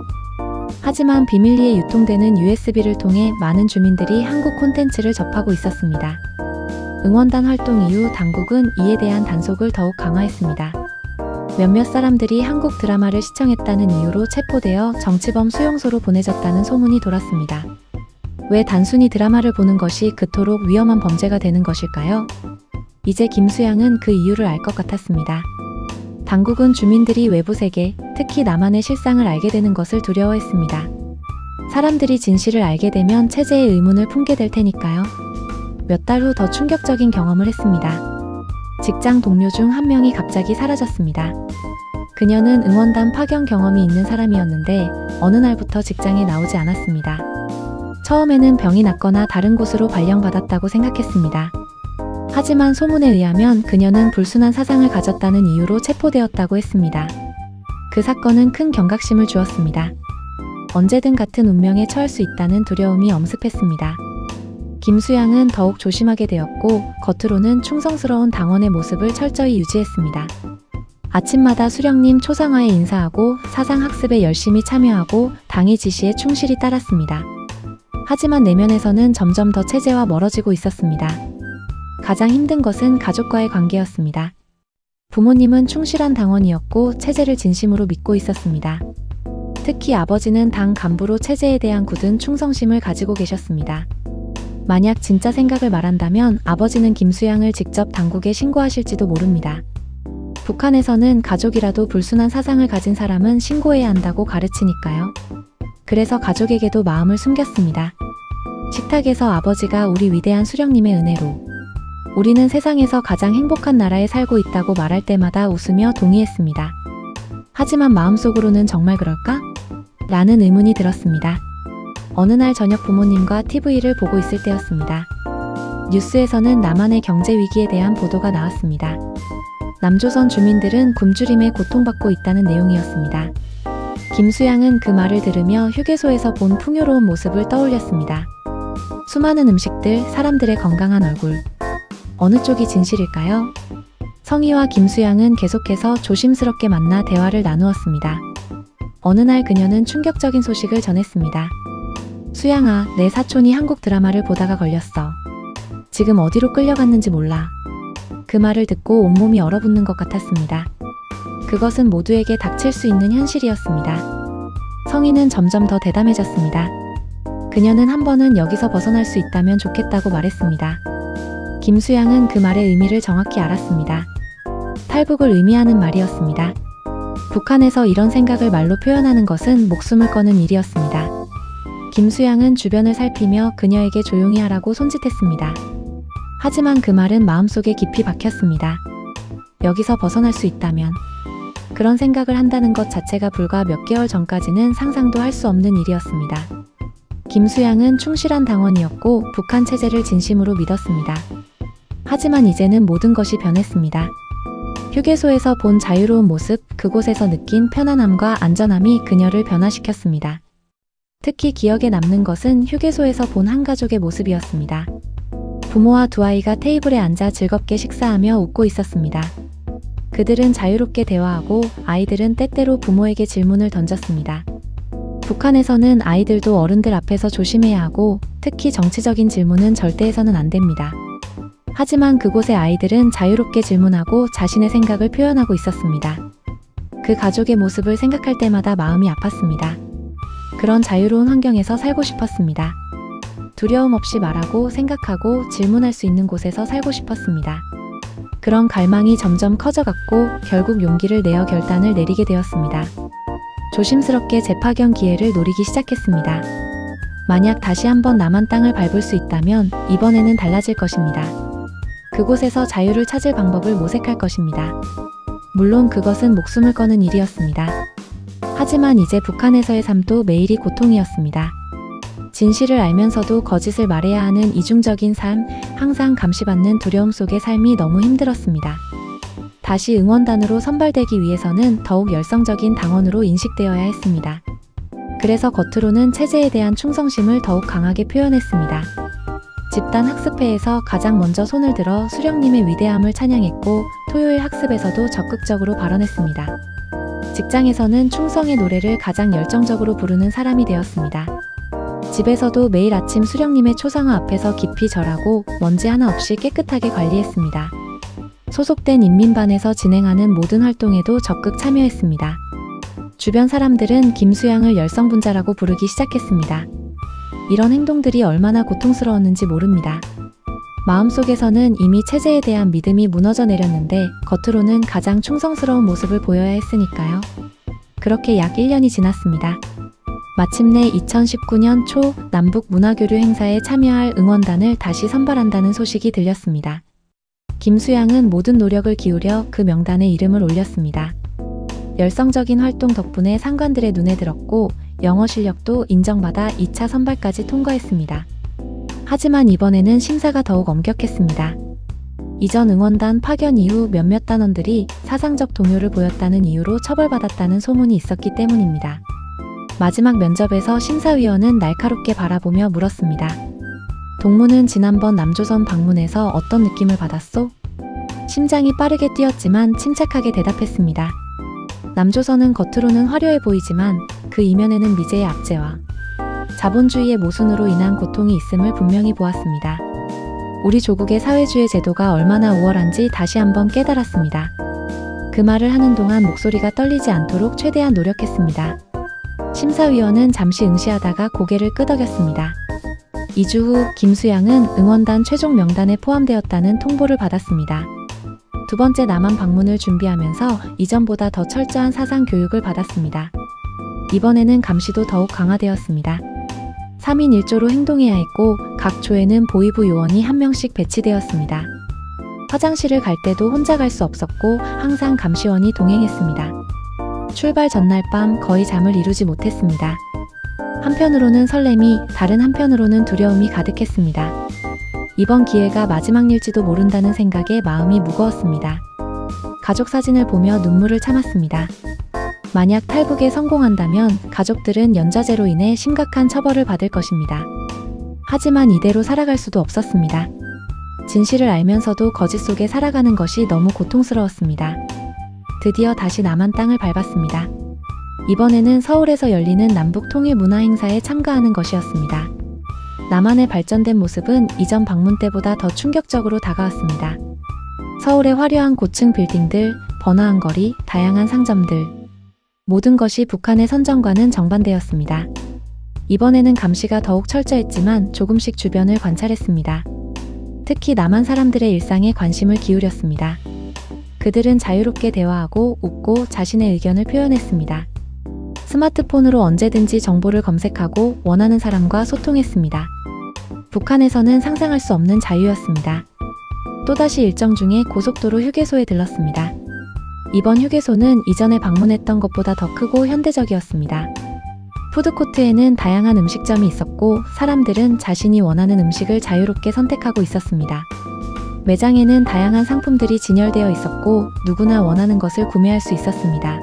A: 하지만 비밀리에 유통되는 USB를 통해 많은 주민들이 한국 콘텐츠를 접하고 있었습니다. 응원단 활동 이후 당국은 이에 대한 단속을 더욱 강화했습니다. 몇몇 사람들이 한국 드라마를 시청했다는 이유로 체포되어 정치범 수용소로 보내졌다는 소문이 돌았습니다. 왜 단순히 드라마를 보는 것이 그토록 위험한 범죄가 되는 것일까요? 이제 김수양은 그 이유를 알 것 같았습니다. 당국은 주민들이 외부 세계, 특히 남한의 실상을 알게 되는 것을 두려워했습니다. 사람들이 진실을 알게 되면 체제의 의문을 품게 될 테니까요. 몇 달 후 더 충격적인 경험을 했습니다. 직장 동료 중 한 명이 갑자기 사라졌습니다. 그녀는 응원단 파견 경험이 있는 사람이었는데 어느 날부터 직장에 나오지 않았습니다. 처음에는 병이 났거나 다른 곳으로 발령받았다고 생각했습니다. 하지만 소문에 의하면 그녀는 불순한 사상을 가졌다는 이유로 체포되었다고 했습니다. 그 사건은 큰 경각심을 주었습니다. 언제든 같은 운명에 처할 수 있다는 두려움이 엄습했습니다. 김수양은 더욱 조심하게 되었고 겉으로는 충성스러운 당원의 모습을 철저히 유지했습니다. 아침마다 수령님 초상화에 인사하고 사상학습에 열심히 참여하고 당의 지시에 충실히 따랐습니다. 하지만 내면에서는 점점 더 체제와 멀어지고 있었습니다. 가장 힘든 것은 가족과의 관계였습니다. 부모님은 충실한 당원이었고 체제를 진심으로 믿고 있었습니다. 특히 아버지는 당 간부로 체제에 대한 굳은 충성심을 가지고 계셨습니다. 만약 진짜 생각을 말한다면 아버지는 김수양을 직접 당국에 신고하실지도 모릅니다. 북한에서는 가족이라도 불순한 사상을 가진 사람은 신고해야 한다고 가르치니까요. 그래서 가족에게도 마음을 숨겼습니다. 식탁에서 아버지가 우리 위대한 수령님의 은혜로 우리는 세상에서 가장 행복한 나라에 살고 있다고 말할 때마다 웃으며 동의했습니다. 하지만 마음속으로는 정말 그럴까? 라는 의문이 들었습니다. 어느 날 저녁 부모님과 TV를 보고 있을 때였습니다. 뉴스에서는 남한의 경제 위기에 대한 보도가 나왔습니다. 남조선 주민들은 굶주림에 고통받고 있다는 내용이었습니다. 김수양은 그 말을 들으며 휴게소에서 본 풍요로운 모습을 떠올렸습니다. 수많은 음식들, 사람들의 건강한 얼굴. 어느 쪽이 진실일까요? 성희와 김수양은 계속해서 조심스럽게 만나 대화를 나누었습니다. 어느 날 그녀는 충격적인 소식을 전했습니다. 수양아, 내 사촌이 한국 드라마를 보다가 걸렸어. 지금 어디로 끌려갔는지 몰라. 그 말을 듣고 온몸이 얼어붙는 것 같았습니다. 그것은 모두에게 닥칠 수 있는 현실이었습니다. 성희는 점점 더 대담해졌습니다. 그녀는 한 번은 여기서 벗어날 수 있다면 좋겠다고 말했습니다. 김수양은 그 말의 의미를 정확히 알았습니다. 탈북을 의미하는 말이었습니다. 북한에서 이런 생각을 말로 표현하는 것은 목숨을 거는 일이었습니다. 김수양은 주변을 살피며 그녀에게 조용히 하라고 손짓했습니다. 하지만 그 말은 마음속에 깊이 박혔습니다. 여기서 벗어날 수 있다면. 그런 생각을 한다는 것 자체가 불과 몇 개월 전까지는 상상도 할 수 없는 일이었습니다. 김수양은 충실한 당원이었고 북한 체제를 진심으로 믿었습니다. 하지만 이제는 모든 것이 변했습니다. 휴게소에서 본 자유로운 모습, 그곳에서 느낀 편안함과 안전함이 그녀를 변화시켰습니다. 특히 기억에 남는 것은 휴게소에서 본 한 가족의 모습이었습니다. 부모와 두 아이가 테이블에 앉아 즐겁게 식사하며 웃고 있었습니다. 그들은 자유롭게 대화하고 아이들은 때때로 부모에게 질문을 던졌습니다. 북한에서는 아이들도 어른들 앞에서 조심해야 하고 특히 정치적인 질문은 절대 해서는 안 됩니다. 하지만 그곳의 아이들은 자유롭게 질문하고 자신의 생각을 표현하고 있었습니다. 그 가족의 모습을 생각할 때마다 마음이 아팠습니다. 그런 자유로운 환경에서 살고 싶었습니다. 두려움 없이 말하고 생각하고 질문할 수 있는 곳에서 살고 싶었습니다. 그런 갈망이 점점 커져갔고 결국 용기를 내어 결단을 내리게 되었습니다. 조심스럽게 재파견 기회를 노리기 시작했습니다. 만약 다시 한번 남한 땅을 밟을 수 있다면 이번에는 달라질 것입니다. 그곳에서 자유를 찾을 방법을 모색할 것입니다. 물론 그것은 목숨을 거는 일이었습니다. 하지만 이제 북한에서의 삶도 매일이 고통이었습니다. 진실을 알면서도 거짓을 말해야 하는 이중적인 삶, 항상 감시받는 두려움 속의 삶이 너무 힘들었습니다. 다시 응원단으로 선발되기 위해서는 더욱 열성적인 당원으로 인식되어야 했습니다. 그래서 겉으로는 체제에 대한 충성심을 더욱 강하게 표현했습니다. 집단 학습회에서 가장 먼저 손을 들어 수령님의 위대함을 찬양했고 토요일 학습에서도 적극적으로 발언했습니다. 직장에서는 충성의 노래를 가장 열정적으로 부르는 사람이 되었습니다. 집에서도 매일 아침 수령님의 초상화 앞에서 깊이 절하고 먼지 하나 없이 깨끗하게 관리했습니다. 소속된 인민반에서 진행하는 모든 활동에도 적극 참여했습니다. 주변 사람들은 김수양을 열성분자라고 부르기 시작했습니다. 이런 행동들이 얼마나 고통스러웠는지 모릅니다. 마음속에서는 이미 체제에 대한 믿음이 무너져 내렸는데 겉으로는 가장 충성스러운 모습을 보여야 했으니까요. 그렇게 약 1년이 지났습니다. 마침내 2019년 초 남북 문화교류 행사에 참여할 응원단을 다시 선발한다는 소식이 들렸습니다. 김수양은 모든 노력을 기울여 그 명단에 이름을 올렸습니다. 열성적인 활동 덕분에 상관들의 눈에 들었고 영어 실력도 인정받아 2차 선발까지 통과했습니다. 하지만 이번에는 심사가 더욱 엄격했습니다. 이전 응원단 파견 이후 몇몇 단원들이 사상적 동요를 보였다는 이유로 처벌받았다는 소문이 있었기 때문입니다. 마지막 면접에서 심사위원은 날카롭게 바라보며 물었습니다. 동무는 지난번 남조선 방문에서 어떤 느낌을 받았소? 심장이 빠르게 뛰었지만 침착하게 대답했습니다. 남조선은 겉으로는 화려해 보이지만 그 이면에는 미제의 압제와 자본주의의 모순으로 인한 고통이 있음을 분명히 보았습니다. 우리 조국의 사회주의 제도가 얼마나 우월한지 다시 한번 깨달았습니다. 그 말을 하는 동안 목소리가 떨리지 않도록 최대한 노력했습니다. 심사위원은 잠시 응시하다가 고개를 끄덕였습니다. 2주 후 김수양은 응원단 최종 명단에 포함되었다는 통보를 받았습니다. 두 번째 남한 방문을 준비하면서 이전보다 더 철저한 사상 교육을 받았습니다. 이번에는 감시도 더욱 강화되었습니다. 3인 1조로 행동해야 했고 각 조에는 보위부 요원이 한 명씩 배치되었습니다. 화장실을 갈 때도 혼자 갈 수 없었고 항상 감시원이 동행했습니다. 출발 전날 밤 거의 잠을 이루지 못했습니다. 한편으로는 설렘이, 다른 한편으로는 두려움이 가득했습니다. 이번 기회가 마지막일지도 모른다는 생각에 마음이 무거웠습니다. 가족 사진을 보며 눈물을 참았습니다. 만약 탈북에 성공한다면 가족들은 연좌제로 인해 심각한 처벌을 받을 것입니다. 하지만 이대로 살아갈 수도 없었습니다. 진실을 알면서도 거짓 속에 살아가는 것이 너무 고통스러웠습니다. 드디어 다시 남한 땅을 밟았습니다. 이번에는 서울에서 열리는 남북 통일 문화 행사에 참가하는 것이었습니다. 남한의 발전된 모습은 이전 방문 때보다 더 충격적으로 다가왔습니다. 서울의 화려한 고층 빌딩들, 번화한 거리, 다양한 상점들. 모든 것이 북한의 선전과는 정반대였습니다. 이번에는 감시가 더욱 철저했지만 조금씩 주변을 관찰했습니다. 특히 남한 사람들의 일상에 관심을 기울였습니다. 그들은 자유롭게 대화하고 웃고 자신의 의견을 표현했습니다. 스마트폰으로 언제든지 정보를 검색하고 원하는 사람과 소통했습니다. 북한에서는 상상할 수 없는 자유였습니다. 또다시 일정 중에 고속도로 휴게소에 들렀습니다. 이번 휴게소는 이전에 방문했던 것보다 더 크고 현대적이었습니다. 푸드코트에는 다양한 음식점이 있었고 사람들은 자신이 원하는 음식을 자유롭게 선택하고 있었습니다. 매장에는 다양한 상품들이 진열되어 있었고 누구나 원하는 것을 구매할 수 있었습니다.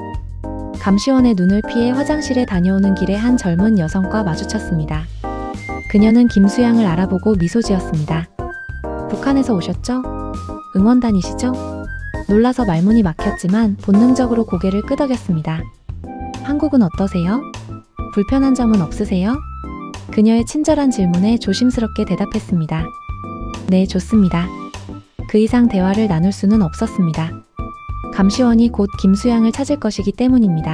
A: 감시원의 눈을 피해 화장실에 다녀오는 길에 한 젊은 여성과 마주쳤습니다. 그녀는 김수양을 알아보고 미소 지었습니다. 북한에서 오셨죠? 응원단이시죠? 놀라서 말문이 막혔지만 본능적으로 고개를 끄덕였습니다. 한국은 어떠세요? 불편한 점은 없으세요? 그녀의 친절한 질문에 조심스럽게 대답했습니다. 네, 좋습니다. 그 이상 대화를 나눌 수는 없었습니다. 감시원이 곧 김수양을 찾을 것이기 때문입니다.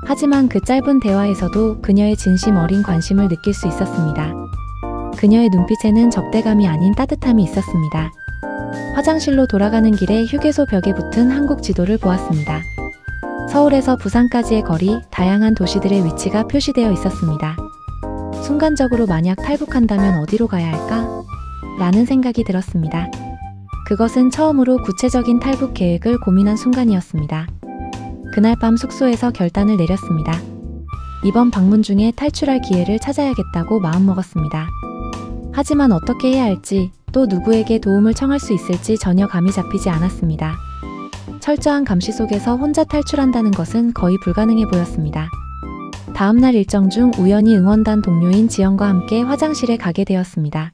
A: 하지만 그 짧은 대화에서도 그녀의 진심 어린 관심을 느낄 수 있었습니다. 그녀의 눈빛에는 적대감이 아닌 따뜻함이 있었습니다. 화장실로 돌아가는 길에 휴게소 벽에 붙은 한국 지도를 보았습니다. 서울에서 부산까지의 거리, 다양한 도시들의 위치가 표시되어 있었습니다. 순간적으로 만약 탈북한다면 어디로 가야 할까? 라는 생각이 들었습니다. 그것은 처음으로 구체적인 탈북 계획을 고민한 순간이었습니다. 그날 밤 숙소에서 결단을 내렸습니다. 이번 방문 중에 탈출할 기회를 찾아야겠다고 마음먹었습니다. 하지만 어떻게 해야 할지, 또 누구에게 도움을 청할 수 있을지 전혀 감이 잡히지 않았습니다. 철저한 감시 속에서 혼자 탈출한다는 것은 거의 불가능해 보였습니다. 다음날 일정 중 우연히 응원단 동료인 지영과 함께 화장실에 가게 되었습니다.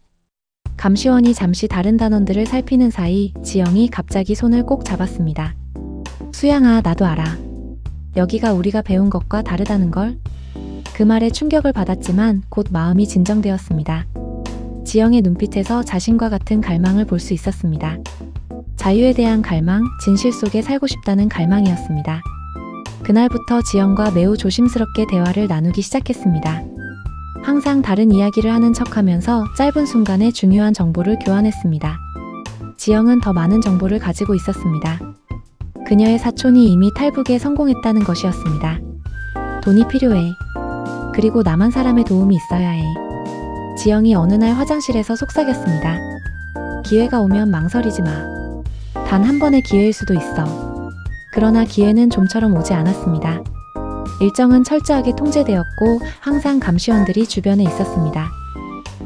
A: 감시원이 잠시 다른 단원들을 살피는 사이 지영이 갑자기 손을 꼭 잡았습니다. 수양아, 나도 알아. 여기가 우리가 배운 것과 다르다는 걸. 그 말에 충격을 받았지만 곧 마음이 진정되었습니다. 지영의 눈빛에서 자신과 같은 갈망을 볼 수 있었습니다. 자유에 대한 갈망, 진실 속에 살고 싶다는 갈망이었습니다. 그날부터 지영과 매우 조심스럽게 대화를 나누기 시작했습니다. 항상 다른 이야기를 하는 척하면서 짧은 순간에 중요한 정보를 교환했습니다. 지영은 더 많은 정보를 가지고 있었습니다. 그녀의 사촌이 이미 탈북에 성공했다는 것이었습니다. 돈이 필요해. 그리고 남한 사람의 도움이 있어야 해. 지영이 어느 날 화장실에서 속삭였습니다. 기회가 오면 망설이지 마. 단 한 번의 기회일 수도 있어. 그러나 기회는 좀처럼 오지 않았습니다. 일정은 철저하게 통제되었고 항상 감시원들이 주변에 있었습니다.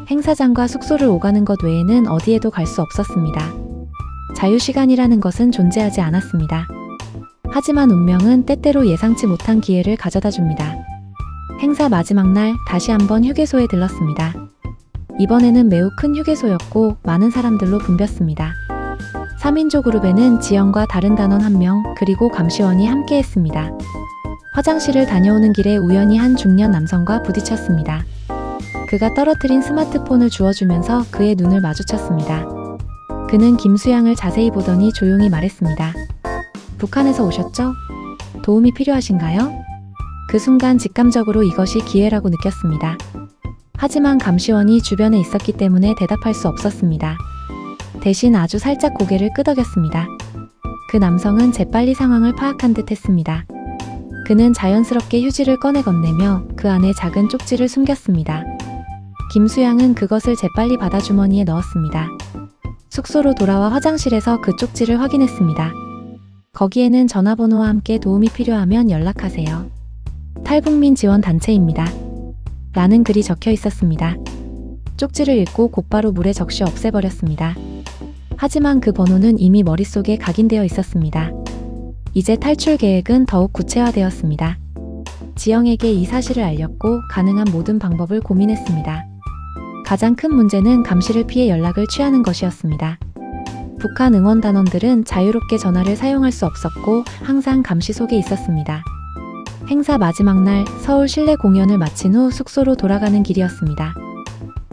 A: 행사장과 숙소를 오가는 것 외에는 어디에도 갈 수 없었습니다. 자유시간이라는 것은 존재하지 않았습니다. 하지만 운명은 때때로 예상치 못한 기회를 가져다 줍니다. 행사 마지막 날 다시 한번 휴게소에 들렀습니다. 이번에는 매우 큰 휴게소였고 많은 사람들로 붐볐습니다. 3인조 그룹에는 지영과 다른 단원 1명 그리고 감시원이 함께했습니다. 화장실을 다녀오는 길에 우연히 한 중년 남성과 부딪혔습니다. 그가 떨어뜨린 스마트폰을 주워주면서 그의 눈을 마주쳤습니다. 그는 김수양을 자세히 보더니 조용히 말했습니다. 북한에서 오셨죠? 도움이 필요하신가요? 그 순간 직감적으로 이것이 기회라고 느꼈습니다. 하지만 감시원이 주변에 있었기 때문에 대답할 수 없었습니다. 대신 아주 살짝 고개를 끄덕였습니다. 그 남성은 재빨리 상황을 파악한 듯 했습니다. 그는 자연스럽게 휴지를 꺼내 건네며 그 안에 작은 쪽지를 숨겼습니다. 김수양은 그것을 재빨리 받아 주머니에 넣었습니다. 숙소로 돌아와 화장실에서 그 쪽지를 확인했습니다. 거기에는 전화번호와 함께 도움이 필요하면 연락하세요. 탈북민 지원 단체입니다. 라는 글이 적혀 있었습니다. 쪽지를 읽고 곧바로 물에 적셔 없애버렸습니다. 하지만 그 번호는 이미 머릿속에 각인되어 있었습니다. 이제 탈출 계획은 더욱 구체화되었습니다. 지영에게 이 사실을 알렸고 가능한 모든 방법을 고민했습니다. 가장 큰 문제는 감시를 피해 연락을 취하는 것이었습니다. 북한 응원단원들은 자유롭게 전화를 사용할 수 없었고 항상 감시 속에 있었습니다. 행사 마지막 날 서울 실내 공연을 마친 후 숙소로 돌아가는 길이었습니다.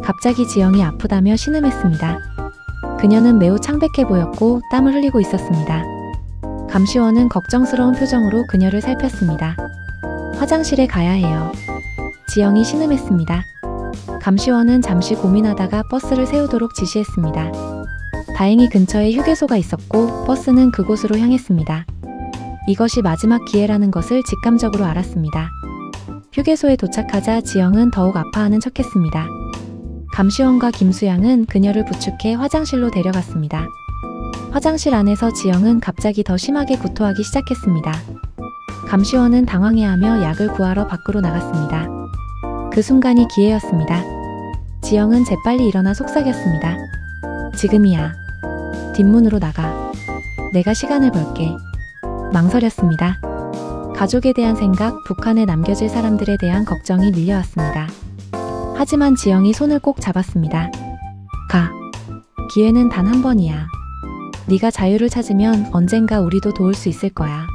A: 갑자기 지영이 아프다며 신음했습니다. 그녀는 매우 창백해 보였고 땀을 흘리고 있었습니다. 감시원은 걱정스러운 표정으로 그녀를 살폈습니다. 화장실에 가야 해요. 지영이 신음했습니다. 감시원은 잠시 고민하다가 버스를 세우도록 지시했습니다. 다행히 근처에 휴게소가 있었고 버스는 그곳으로 향했습니다. 이것이 마지막 기회라는 것을 직감적으로 알았습니다. 휴게소에 도착하자 지영은 더욱 아파하는 척했습니다. 감시원과 김수양은 그녀를 부축해 화장실로 데려갔습니다. 화장실 안에서 지영은 갑자기 더 심하게 구토하기 시작했습니다. 감시원은 당황해하며 약을 구하러 밖으로 나갔습니다. 그 순간이 기회였습니다. 지영은 재빨리 일어나 속삭였습니다. 지금이야. 뒷문으로 나가. 내가 시간을 벌게. 망설였습니다. 가족에 대한 생각, 북한에 남겨질 사람들에 대한 걱정이 밀려왔습니다. 하지만 지영이 손을 꼭 잡았습니다. 가. 기회는 단 한 번이야. 네가 자유를 찾으면 언젠가 우리도 도울 수 있을 거야.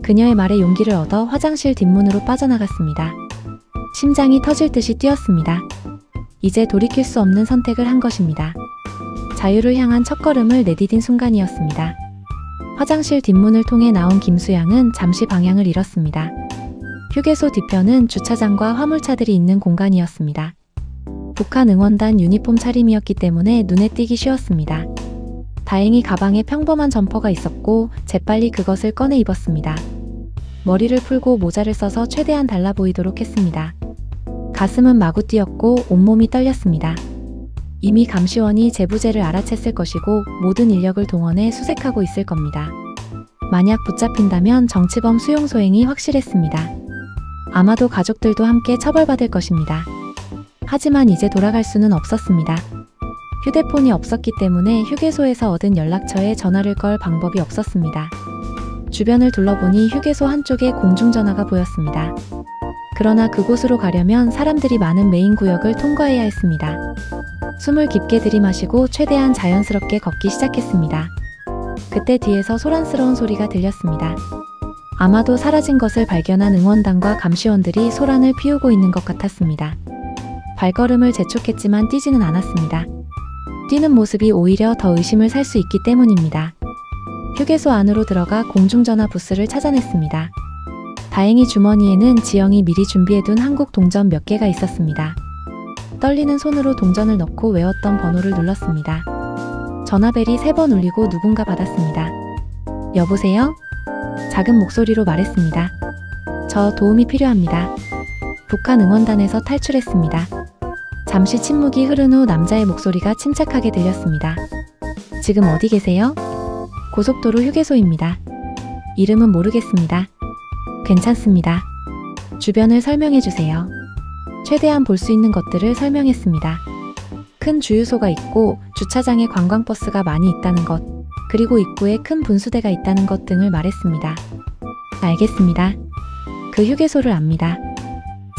A: 그녀의 말에 용기를 얻어 화장실 뒷문으로 빠져나갔습니다. 심장이 터질 듯이 뛰었습니다. 이제 돌이킬 수 없는 선택을 한 것입니다. 자유를 향한 첫걸음을 내디딘 순간이었습니다. 화장실 뒷문을 통해 나온 김수양은 잠시 방향을 잃었습니다. 휴게소 뒤편은 주차장과 화물차들이 있는 공간이었습니다. 북한 응원단 유니폼 차림이었기 때문에 눈에 띄기 쉬웠습니다. 다행히 가방에 평범한 점퍼가 있었고 재빨리 그것을 꺼내 입었습니다. 머리를 풀고 모자를 써서 최대한 달라 보이도록 했습니다. 가슴은 마구 뛰었고 온몸이 떨렸습니다. 이미 감시원이 제부제를 알아챘을 것이고 모든 인력을 동원해 수색하고 있을 겁니다. 만약 붙잡힌다면 정치범 수용 소행이 확실했습니다. 아마도 가족들도 함께 처벌받을 것입니다. 하지만 이제 돌아갈 수는 없었습니다. 휴대폰이 없었기 때문에 휴게소에서 얻은 연락처에 전화를 걸 방법이 없었습니다. 주변을 둘러보니 휴게소 한쪽에 공중전화가 보였습니다. 그러나 그곳으로 가려면 사람들이 많은 메인 구역을 통과해야 했습니다. 숨을 깊게 들이마시고 최대한 자연스럽게 걷기 시작했습니다. 그때 뒤에서 소란스러운 소리가 들렸습니다. 아마도 사라진 것을 발견한 응원단과 감시원들이 소란을 피우고 있는 것 같았습니다. 발걸음을 재촉했지만 뛰지는 않았습니다. 뛰는 모습이 오히려 더 의심을 살 수 있기 때문입니다. 휴게소 안으로 들어가 공중전화 부스를 찾아냈습니다. 다행히 주머니에는 지영이 미리 준비해둔 한국 동전 몇 개가 있었습니다. 떨리는 손으로 동전을 넣고 외웠던 번호를 눌렀습니다. 전화벨이 3번 울리고 누군가 받았습니다. 여보세요? 작은 목소리로 말했습니다. 저 도움이 필요합니다. 북한 응원단에서 탈출했습니다. 잠시 침묵이 흐른 후 남자의 목소리가 침착하게 들렸습니다. 지금 어디 계세요? 고속도로 휴게소입니다. 이름은 모르겠습니다. 괜찮습니다. 주변을 설명해 주세요. 최대한 볼 수 있는 것들을 설명했습니다. 큰 주유소가 있고 주차장에 관광버스가 많이 있다는 것, 그리고 입구에 큰 분수대가 있다는 것 등을 말했습니다. 알겠습니다. 그 휴게소를 압니다.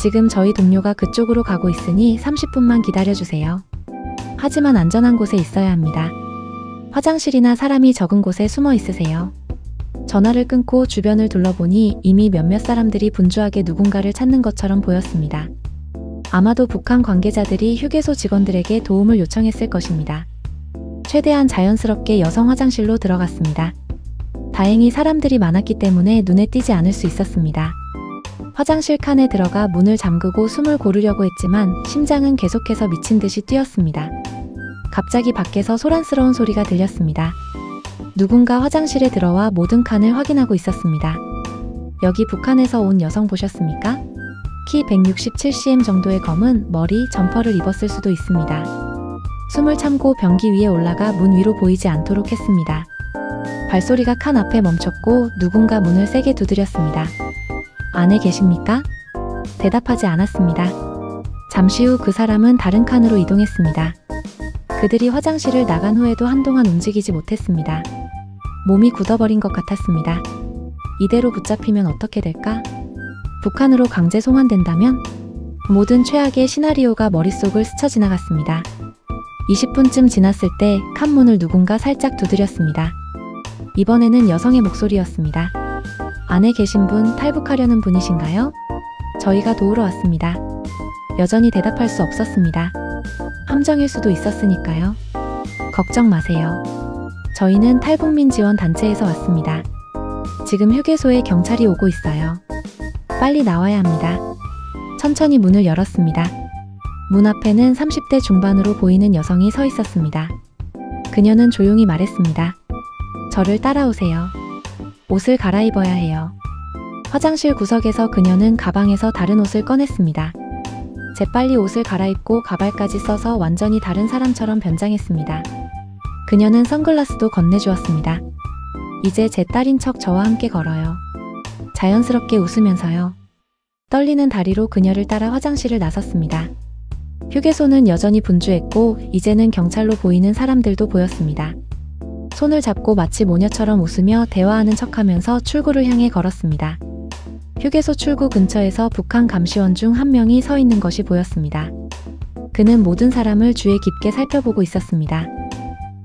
A: 지금 저희 동료가 그쪽으로 가고 있으니 30분만 기다려주세요. 하지만 안전한 곳에 있어야 합니다. 화장실이나 사람이 적은 곳에 숨어 있으세요. 전화를 끊고 주변을 둘러보니 이미 몇몇 사람들이 분주하게 누군가를 찾는 것처럼 보였습니다. 아마도 북한 관계자들이 휴게소 직원들에게 도움을 요청했을 것입니다. 최대한 자연스럽게 여성 화장실로 들어갔습니다. 다행히 사람들이 많았기 때문에 눈에 띄지 않을 수 있었습니다. 화장실 칸에 들어가 문을 잠그고 숨을 고르려고 했지만 심장은 계속해서 미친 듯이 뛰었습니다. 갑자기 밖에서 소란스러운 소리가 들렸습니다. 누군가 화장실에 들어와 모든 칸을 확인하고 있었습니다. 여기 북한에서 온 여성 보셨습니까? 키 167cm 정도의 검은 머리, 점퍼를 입었을 수도 있습니다. 숨을 참고 변기 위에 올라가 문 위로 보이지 않도록 했습니다. 발소리가 칸 앞에 멈췄고 누군가 문을 세게 두드렸습니다. 안에 계십니까? 대답하지 않았습니다. 잠시 후 그 사람은 다른 칸으로 이동했습니다. 그들이 화장실을 나간 후에도 한동안 움직이지 못했습니다. 몸이 굳어버린 것 같았습니다. 이대로 붙잡히면 어떻게 될까? 북한으로 강제 송환된다면? 모든 최악의 시나리오가 머릿속을 스쳐 지나갔습니다. 20분쯤 지났을 때 칸문을 누군가 살짝 두드렸습니다. 이번에는 여성의 목소리였습니다. 안에 계신 분 탈북하려는 분이신가요? 저희가 도우러 왔습니다. 여전히 대답할 수 없었습니다. 함정일 수도 있었으니까요. 걱정 마세요. 저희는 탈북민 지원 단체에서 왔습니다. 지금 휴게소에 경찰이 오고 있어요. 빨리 나와야 합니다. 천천히 문을 열었습니다. 문 앞에는 30대 중반으로 보이는 여성이 서 있었습니다. 그녀는 조용히 말했습니다. 저를 따라오세요. 옷을 갈아입어야 해요. 화장실 구석에서 그녀는 가방에서 다른 옷을 꺼냈습니다. 재빨리 옷을 갈아입고 가발까지 써서 완전히 다른 사람처럼 변장했습니다. 그녀는 선글라스도 건네주었습니다. 이제 제 딸인 척 저와 함께 걸어요. 자연스럽게 웃으면서요. 떨리는 다리로 그녀를 따라 화장실을 나섰습니다. 휴게소는 여전히 분주했고 이제는 경찰로 보이는 사람들도 보였습니다. 손을 잡고 마치 모녀처럼 웃으며 대화하는 척하면서 출구를 향해 걸었습니다. 휴게소 출구 근처에서 북한 감시원 중 한 명이 서 있는 것이 보였습니다. 그는 모든 사람을 주의 깊게 살펴보고 있었습니다.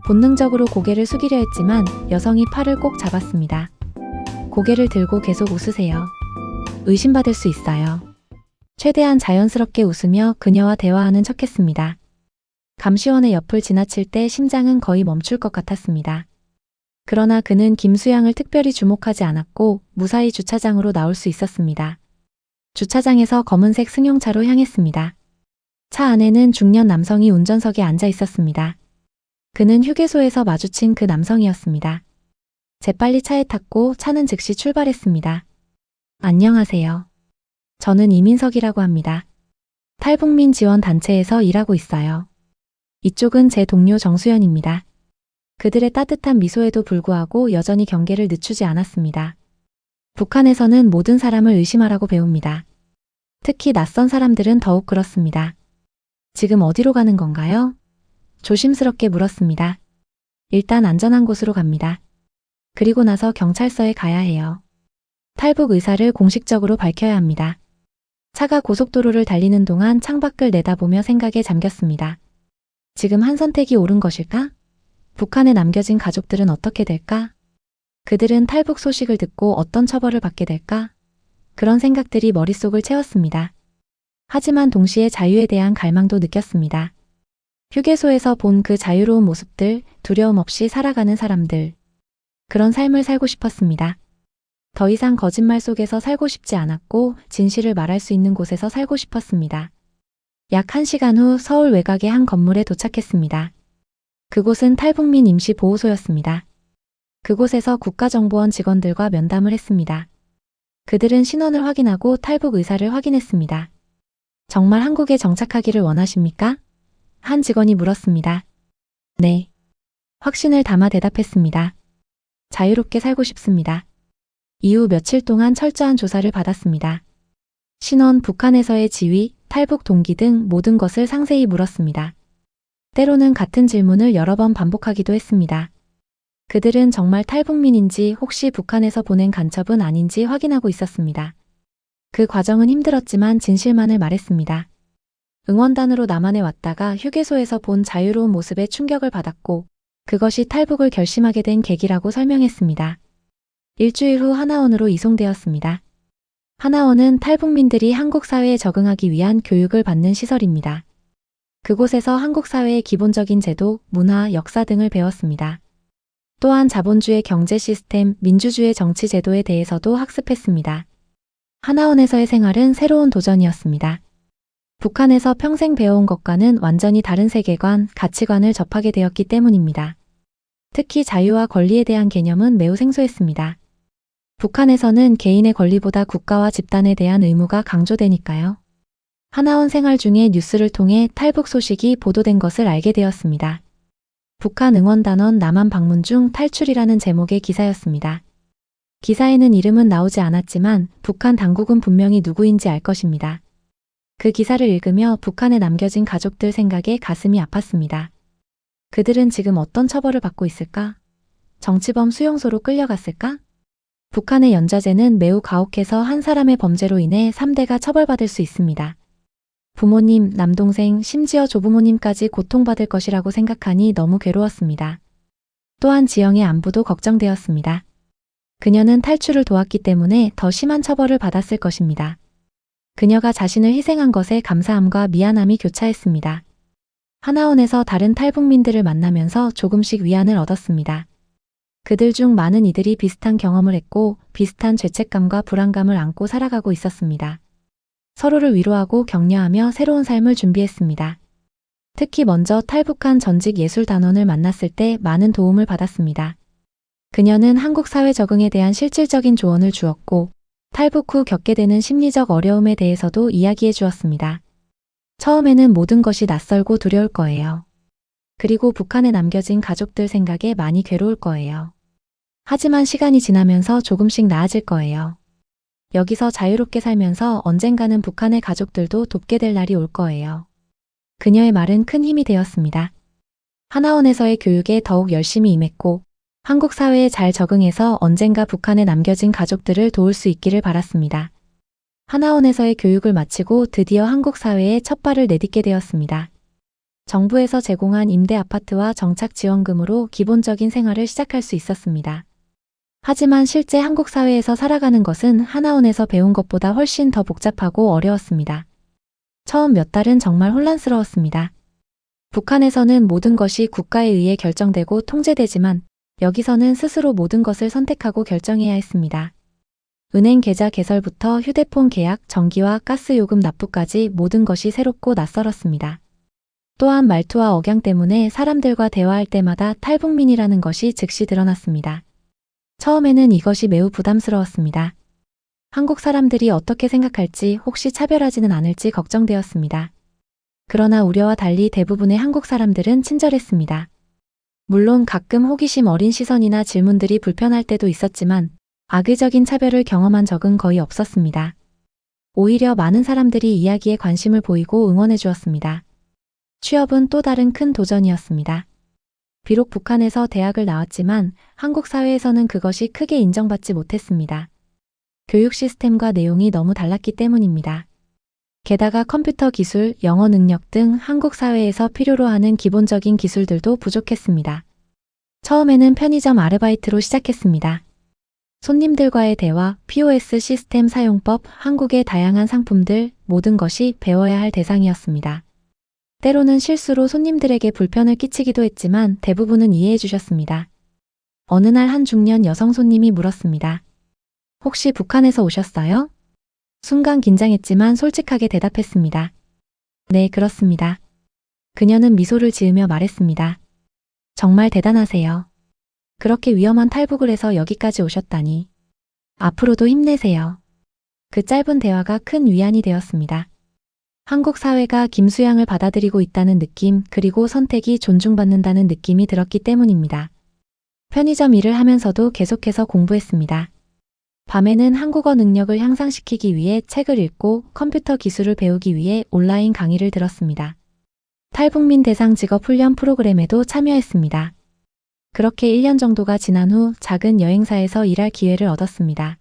A: 본능적으로 고개를 숙이려 했지만 여성이 팔을 꼭 잡았습니다. 고개를 들고 계속 웃으세요. 의심받을 수 있어요. 최대한 자연스럽게 웃으며 그녀와 대화하는 척했습니다. 감시원의 옆을 지나칠 때 심장은 거의 멈출 것 같았습니다. 그러나 그는 김수양을 특별히 주목하지 않았고 무사히 주차장으로 나올 수 있었습니다. 주차장에서 검은색 승용차로 향했습니다. 차 안에는 중년 남성이 운전석에 앉아 있었습니다. 그는 휴게소에서 마주친 그 남성이었습니다. 재빨리 차에 탔고 차는 즉시 출발했습니다. 안녕하세요. 저는 이민석이라고 합니다. 탈북민 지원 단체에서 일하고 있어요. 이쪽은 제 동료 정수연입니다. 그들의 따뜻한 미소에도 불구하고 여전히 경계를 늦추지 않았습니다. 북한에서는 모든 사람을 의심하라고 배웁니다. 특히 낯선 사람들은 더욱 그렇습니다. 지금 어디로 가는 건가요? 조심스럽게 물었습니다. 일단 안전한 곳으로 갑니다. 그리고 나서 경찰서에 가야 해요. 탈북 의사를 공식적으로 밝혀야 합니다. 차가 고속도로를 달리는 동안 창밖을 내다보며 생각에 잠겼습니다. 지금 한 선택이 옳은 것일까? 북한에 남겨진 가족들은 어떻게 될까? 그들은 탈북 소식을 듣고 어떤 처벌을 받게 될까? 그런 생각들이 머릿속을 채웠습니다. 하지만 동시에 자유에 대한 갈망도 느꼈습니다. 휴게소에서 본 그 자유로운 모습들, 두려움 없이 살아가는 사람들. 그런 삶을 살고 싶었습니다. 더 이상 거짓말 속에서 살고 싶지 않았고 진실을 말할 수 있는 곳에서 살고 싶었습니다. 약 1시간 후 서울 외곽의 한 건물에 도착했습니다. 그곳은 탈북민 임시보호소였습니다. 그곳에서 국가정보원 직원들과 면담을 했습니다. 그들은 신원을 확인하고 탈북 의사를 확인했습니다. 정말 한국에 정착하기를 원하십니까? 한 직원이 물었습니다. 네. 확신을 담아 대답했습니다. 자유롭게 살고 싶습니다. 이후 며칠 동안 철저한 조사를 받았습니다. 신원, 북한에서의 지위, 탈북 동기 등 모든 것을 상세히 물었습니다. 때로는 같은 질문을 여러 번 반복하기도 했습니다. 그들은 정말 탈북민인지 혹시 북한에서 보낸 간첩은 아닌지 확인하고 있었습니다. 그 과정은 힘들었지만 진실만을 말했습니다. 응원단으로 남한에 왔다가 휴게소에서 본 자유로운 모습에 충격을 받았고 그것이 탈북을 결심하게 된 계기라고 설명했습니다. 일주일 후 하나원으로 이송되었습니다. 하나원은 탈북민들이 한국 사회에 적응하기 위한 교육을 받는 시설입니다. 그곳에서 한국 사회의 기본적인 제도, 문화, 역사 등을 배웠습니다. 또한 자본주의 경제 시스템, 민주주의 정치 제도에 대해서도 학습했습니다. 하나원에서의 생활은 새로운 도전이었습니다. 북한에서 평생 배워온 것과는 완전히 다른 세계관, 가치관을 접하게 되었기 때문입니다. 특히 자유와 권리에 대한 개념은 매우 생소했습니다. 북한에서는 개인의 권리보다 국가와 집단에 대한 의무가 강조되니까요. 하나원 생활 중에 뉴스를 통해 탈북 소식이 보도된 것을 알게 되었습니다. 북한 응원단원 남한 방문 중 탈출이라는 제목의 기사였습니다. 기사에는 이름은 나오지 않았지만 북한 당국은 분명히 누구인지 알 것입니다. 그 기사를 읽으며 북한에 남겨진 가족들 생각에 가슴이 아팠습니다. 그들은 지금 어떤 처벌을 받고 있을까? 정치범 수용소로 끌려갔을까? 북한의 연좌제는 매우 가혹해서 한 사람의 범죄로 인해 3대가 처벌받을 수 있습니다. 부모님, 남동생, 심지어 조부모님까지 고통받을 것이라고 생각하니 너무 괴로웠습니다. 또한 지영의 안부도 걱정되었습니다. 그녀는 탈출을 도왔기 때문에 더 심한 처벌을 받았을 것입니다. 그녀가 자신을 희생한 것에 감사함과 미안함이 교차했습니다. 하나원에서 다른 탈북민들을 만나면서 조금씩 위안을 얻었습니다. 그들 중 많은 이들이 비슷한 경험을 했고 비슷한 죄책감과 불안감을 안고 살아가고 있었습니다. 서로를 위로하고 격려하며 새로운 삶을 준비했습니다. 특히 먼저 탈북한 전직 예술단원을 만났을 때 많은 도움을 받았습니다. 그녀는 한국 사회 적응에 대한 실질적인 조언을 주었고 탈북 후 겪게 되는 심리적 어려움에 대해서도 이야기해 주었습니다. 처음에는 모든 것이 낯설고 두려울 거예요. 그리고 북한에 남겨진 가족들 생각에 많이 괴로울 거예요. 하지만 시간이 지나면서 조금씩 나아질 거예요. 여기서 자유롭게 살면서 언젠가는 북한의 가족들도 돕게 될 날이 올 거예요. 그녀의 말은 큰 힘이 되었습니다. 하나원에서의 교육에 더욱 열심히 임했고 한국 사회에 잘 적응해서 언젠가 북한에 남겨진 가족들을 도울 수 있기를 바랐습니다. 하나원에서의 교육을 마치고 드디어 한국 사회에 첫 발을 내딛게 되었습니다. 정부에서 제공한 임대 아파트와 정착 지원금으로 기본적인 생활을 시작할 수 있었습니다. 하지만 실제 한국 사회에서 살아가는 것은 하나원에서 배운 것보다 훨씬 더 복잡하고 어려웠습니다. 처음 몇 달은 정말 혼란스러웠습니다. 북한에서는 모든 것이 국가에 의해 결정되고 통제되지만 여기서는 스스로 모든 것을 선택하고 결정해야 했습니다. 은행 계좌 개설부터 휴대폰 계약, 전기와 가스 요금 납부까지 모든 것이 새롭고 낯설었습니다. 또한 말투와 억양 때문에 사람들과 대화할 때마다 탈북민이라는 것이 즉시 드러났습니다. 처음에는 이것이 매우 부담스러웠습니다. 한국 사람들이 어떻게 생각할지 혹시 차별하지는 않을지 걱정되었습니다. 그러나 우려와 달리 대부분의 한국 사람들은 친절했습니다. 물론 가끔 호기심 어린 시선이나 질문들이 불편할 때도 있었지만 악의적인 차별을 경험한 적은 거의 없었습니다. 오히려 많은 사람들이 이야기에 관심을 보이고 응원해 주었습니다. 취업은 또 다른 큰 도전이었습니다. 비록 북한에서 대학을 나왔지만 한국 사회에서는 그것이 크게 인정받지 못했습니다. 교육 시스템과 내용이 너무 달랐기 때문입니다. 게다가 컴퓨터 기술, 영어 능력 등 한국 사회에서 필요로 하는 기본적인 기술들도 부족했습니다. 처음에는 편의점 아르바이트로 시작했습니다. 손님들과의 대화, POS 시스템 사용법, 한국의 다양한 상품들, 모든 것이 배워야 할 대상이었습니다. 때로는 실수로 손님들에게 불편을 끼치기도 했지만 대부분은 이해해 주셨습니다. 어느 날 한 중년 여성 손님이 물었습니다. 혹시 북한에서 오셨어요? 순간 긴장했지만 솔직하게 대답했습니다. 네, 그렇습니다. 그녀는 미소를 지으며 말했습니다. 정말 대단하세요. 그렇게 위험한 탈북을 해서 여기까지 오셨다니. 앞으로도 힘내세요. 그 짧은 대화가 큰 위안이 되었습니다. 한국 사회가 김수양을 받아들이고 있다는 느낌, 그리고 선택이 존중받는다는 느낌이 들었기 때문입니다. 편의점 일을 하면서도 계속해서 공부했습니다. 밤에는 한국어 능력을 향상시키기 위해 책을 읽고 컴퓨터 기술을 배우기 위해 온라인 강의를 들었습니다. 탈북민 대상 직업 훈련 프로그램에도 참여했습니다. 그렇게 1년 정도가 지난 후 작은 여행사에서 일할 기회를 얻었습니다.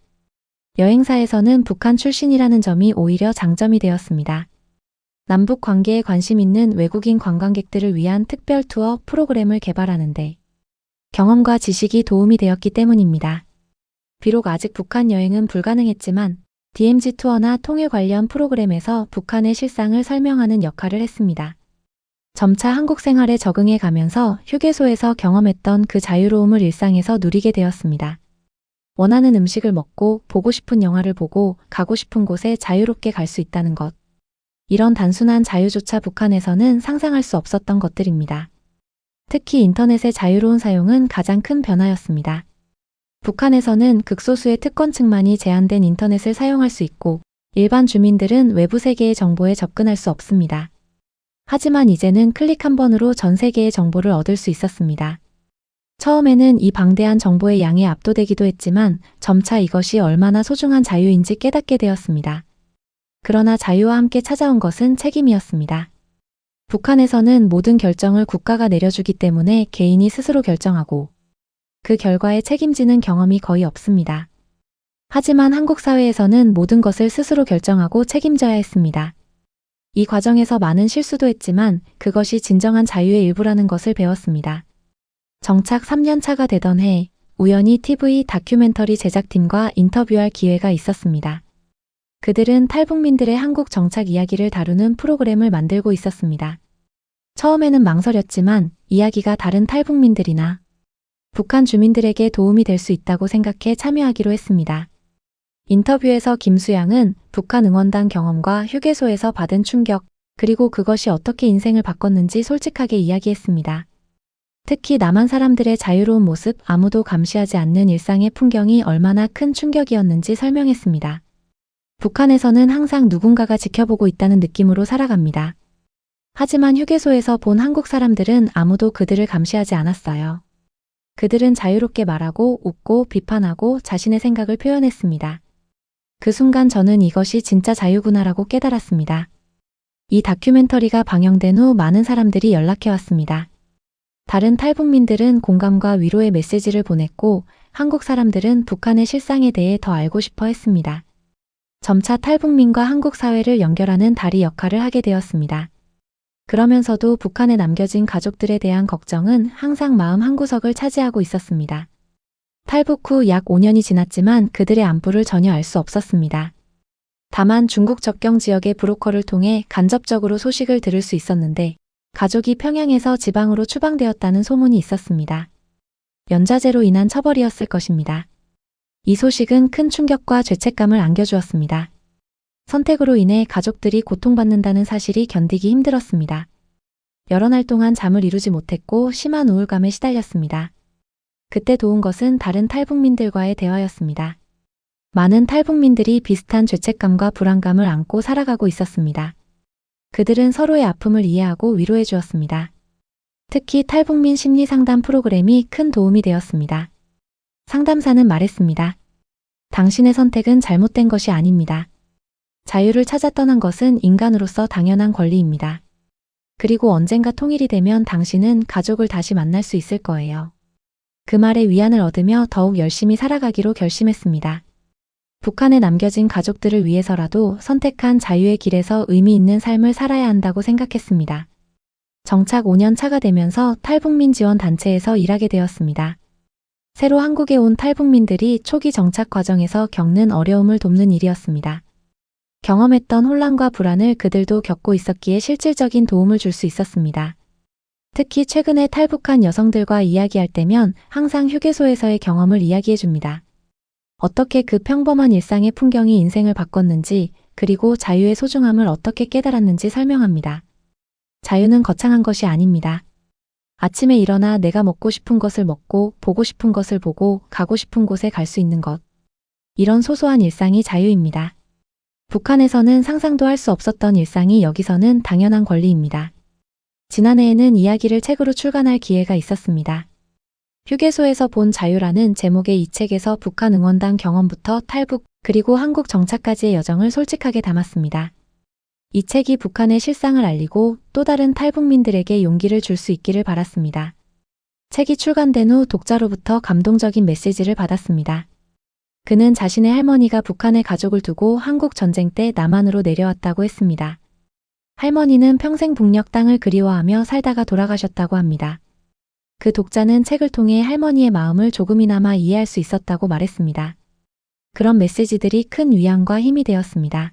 A: 여행사에서는 북한 출신이라는 점이 오히려 장점이 되었습니다. 남북 관계에 관심 있는 외국인 관광객들을 위한 특별 투어 프로그램을 개발하는데 경험과 지식이 도움이 되었기 때문입니다. 비록 아직 북한 여행은 불가능했지만 DMZ 투어나 통일 관련 프로그램에서 북한의 실상을 설명하는 역할을 했습니다. 점차 한국 생활에 적응해 가면서 휴게소에서 경험했던 그 자유로움을 일상에서 누리게 되었습니다. 원하는 음식을 먹고 보고 싶은 영화를 보고 가고 싶은 곳에 자유롭게 갈 수 있다는 것. 이런 단순한 자유조차 북한에서는 상상할 수 없었던 것들입니다. 특히 인터넷의 자유로운 사용은 가장 큰 변화였습니다. 북한에서는 극소수의 특권층만이 제한된 인터넷을 사용할 수 있고 일반 주민들은 외부 세계의 정보에 접근할 수 없습니다. 하지만 이제는 클릭 한 번으로 전 세계의 정보를 얻을 수 있었습니다. 처음에는 이 방대한 정보의 양에 압도되기도 했지만 점차 이것이 얼마나 소중한 자유인지 깨닫게 되었습니다. 그러나 자유와 함께 찾아온 것은 책임이었습니다. 북한에서는 모든 결정을 국가가 내려주기 때문에 개인이 스스로 결정하고 그 결과에 책임지는 경험이 거의 없습니다. 하지만 한국 사회에서는 모든 것을 스스로 결정하고 책임져야 했습니다. 이 과정에서 많은 실수도 했지만 그것이 진정한 자유의 일부라는 것을 배웠습니다. 정착 3년 차가 되던 해 우연히 TV 다큐멘터리 제작팀과 인터뷰할 기회가 있었습니다. 그들은 탈북민들의 한국 정착 이야기를 다루는 프로그램을 만들고 있었습니다. 처음에는 망설였지만 이야기가 다른 탈북민들이나 북한 주민들에게 도움이 될 수 있다고 생각해 참여하기로 했습니다. 인터뷰에서 김수양은 북한 응원단 경험과 휴게소에서 받은 충격, 그리고 그것이 어떻게 인생을 바꿨는지 솔직하게 이야기했습니다. 특히 남한 사람들의 자유로운 모습, 아무도 감시하지 않는 일상의 풍경이 얼마나 큰 충격이었는지 설명했습니다. 북한에서는 항상 누군가가 지켜보고 있다는 느낌으로 살아갑니다. 하지만 휴게소에서 본 한국 사람들은 아무도 그들을 감시하지 않았어요. 그들은 자유롭게 말하고 웃고 비판하고 자신의 생각을 표현했습니다. 그 순간 저는 이것이 진짜 자유구나라고 깨달았습니다. 이 다큐멘터리가 방영된 후 많은 사람들이 연락해왔습니다. 다른 탈북민들은 공감과 위로의 메시지를 보냈고 한국 사람들은 북한의 실상에 대해 더 알고 싶어 했습니다. 점차 탈북민과 한국 사회를 연결하는 다리 역할을 하게 되었습니다. 그러면서도 북한에 남겨진 가족들에 대한 걱정은 항상 마음 한구석을 차지하고 있었습니다. 탈북 후 약 5년이 지났지만 그들의 안부를 전혀 알 수 없었습니다. 다만 중국 접경 지역의 브로커를 통해 간접적으로 소식을 들을 수 있었는데 가족이 평양에서 지방으로 추방되었다는 소문이 있었습니다. 연좌제로 인한 처벌이었을 것입니다. 이 소식은 큰 충격과 죄책감을 안겨주었습니다. 선택으로 인해 가족들이 고통받는다는 사실이 견디기 힘들었습니다. 여러 날 동안 잠을 이루지 못했고 심한 우울감에 시달렸습니다. 그때 도운 것은 다른 탈북민들과의 대화였습니다. 많은 탈북민들이 비슷한 죄책감과 불안감을 안고 살아가고 있었습니다. 그들은 서로의 아픔을 이해하고 위로해 주었습니다. 특히 탈북민 심리 상담 프로그램이 큰 도움이 되었습니다. 상담사는 말했습니다. 당신의 선택은 잘못된 것이 아닙니다. 자유를 찾아 떠난 것은 인간으로서 당연한 권리입니다. 그리고 언젠가 통일이 되면 당신은 가족을 다시 만날 수 있을 거예요. 그 말에 위안을 얻으며 더욱 열심히 살아가기로 결심했습니다. 북한에 남겨진 가족들을 위해서라도 선택한 자유의 길에서 의미 있는 삶을 살아야 한다고 생각했습니다. 정착 5년 차가 되면서 탈북민 지원 단체에서 일하게 되었습니다. 새로 한국에 온 탈북민들이 초기 정착 과정에서 겪는 어려움을 돕는 일이었습니다. 경험했던 혼란과 불안을 그들도 겪고 있었기에 실질적인 도움을 줄 수 있었습니다. 특히 최근에 탈북한 여성들과 이야기할 때면 항상 휴게소에서의 경험을 이야기해 줍니다. 어떻게 그 평범한 일상의 풍경이 인생을 바꿨는지, 그리고 자유의 소중함을 어떻게 깨달았는지 설명합니다. 자유는 거창한 것이 아닙니다. 아침에 일어나 내가 먹고 싶은 것을 먹고, 보고 싶은 것을 보고, 가고 싶은 곳에 갈 수 있는 것. 이런 소소한 일상이 자유입니다. 북한에서는 상상도 할 수 없었던 일상이 여기서는 당연한 권리입니다. 지난해에는 이야기를 책으로 출간할 기회가 있었습니다. 휴게소에서 본 자유라는 제목의 이 책에서 북한 응원단 경험부터 탈북, 그리고 한국 정착까지의 여정을 솔직하게 담았습니다. 이 책이 북한의 실상을 알리고 또 다른 탈북민들에게 용기를 줄 수 있기를 바랐습니다. 책이 출간된 후 독자로부터 감동적인 메시지를 받았습니다. 그는 자신의 할머니가 북한에 가족을 두고 한국 전쟁 때 남한으로 내려왔다고 했습니다. 할머니는 평생 북녘 땅을 그리워하며 살다가 돌아가셨다고 합니다. 그 독자는 책을 통해 할머니의 마음을 조금이나마 이해할 수 있었다고 말했습니다. 그런 메시지들이 큰 위안과 힘이 되었습니다.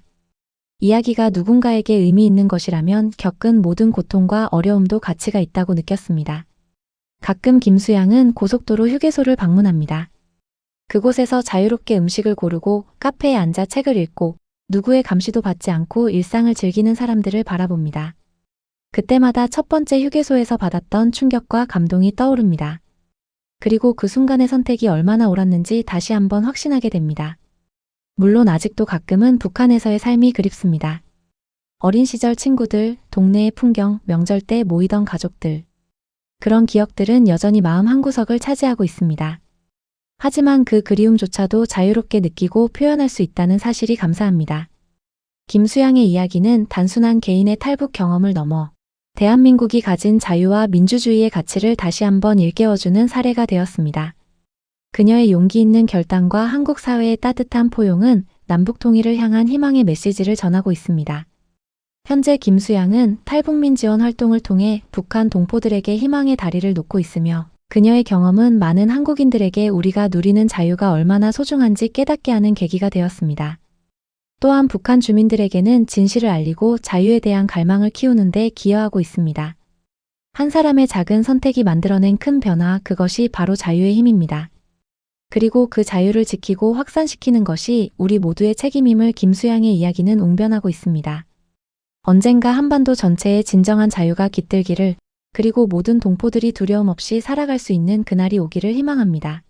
A: 이야기가 누군가에게 의미 있는 것이라면 겪은 모든 고통과 어려움도 가치가 있다고 느꼈습니다. 가끔 김수양은 고속도로 휴게소를 방문합니다. 그곳에서 자유롭게 음식을 고르고 카페에 앉아 책을 읽고 누구의 감시도 받지 않고 일상을 즐기는 사람들을 바라봅니다. 그때마다 첫 번째 휴게소에서 받았던 충격과 감동이 떠오릅니다. 그리고 그 순간의 선택이 얼마나 옳았는지 다시 한번 확신하게 됩니다. 물론 아직도 가끔은 북한에서의 삶이 그립습니다. 어린 시절 친구들, 동네의 풍경, 명절 때 모이던 가족들. 그런 기억들은 여전히 마음 한구석을 차지하고 있습니다. 하지만 그 그리움조차도 자유롭게 느끼고 표현할 수 있다는 사실이 감사합니다. 김수양의 이야기는 단순한 개인의 탈북 경험을 넘어 대한민국이 가진 자유와 민주주의의 가치를 다시 한번 일깨워주는 사례가 되었습니다. 그녀의 용기 있는 결단과 한국 사회의 따뜻한 포용은 남북 통일을 향한 희망의 메시지를 전하고 있습니다. 현재 김수양은 탈북민 지원 활동을 통해 북한 동포들에게 희망의 다리를 놓고 있으며 그녀의 경험은 많은 한국인들에게 우리가 누리는 자유가 얼마나 소중한지 깨닫게 하는 계기가 되었습니다. 또한 북한 주민들에게는 진실을 알리고 자유에 대한 갈망을 키우는 데 기여하고 있습니다. 한 사람의 작은 선택이 만들어낸 큰 변화, 그것이 바로 자유의 힘입니다. 그리고 그 자유를 지키고 확산시키는 것이 우리 모두의 책임임을 김수양의 이야기는 웅변하고 있습니다. 언젠가 한반도 전체에 진정한 자유가 깃들기를, 그리고 모든 동포들이 두려움 없이 살아갈 수 있는 그날이 오기를 희망합니다.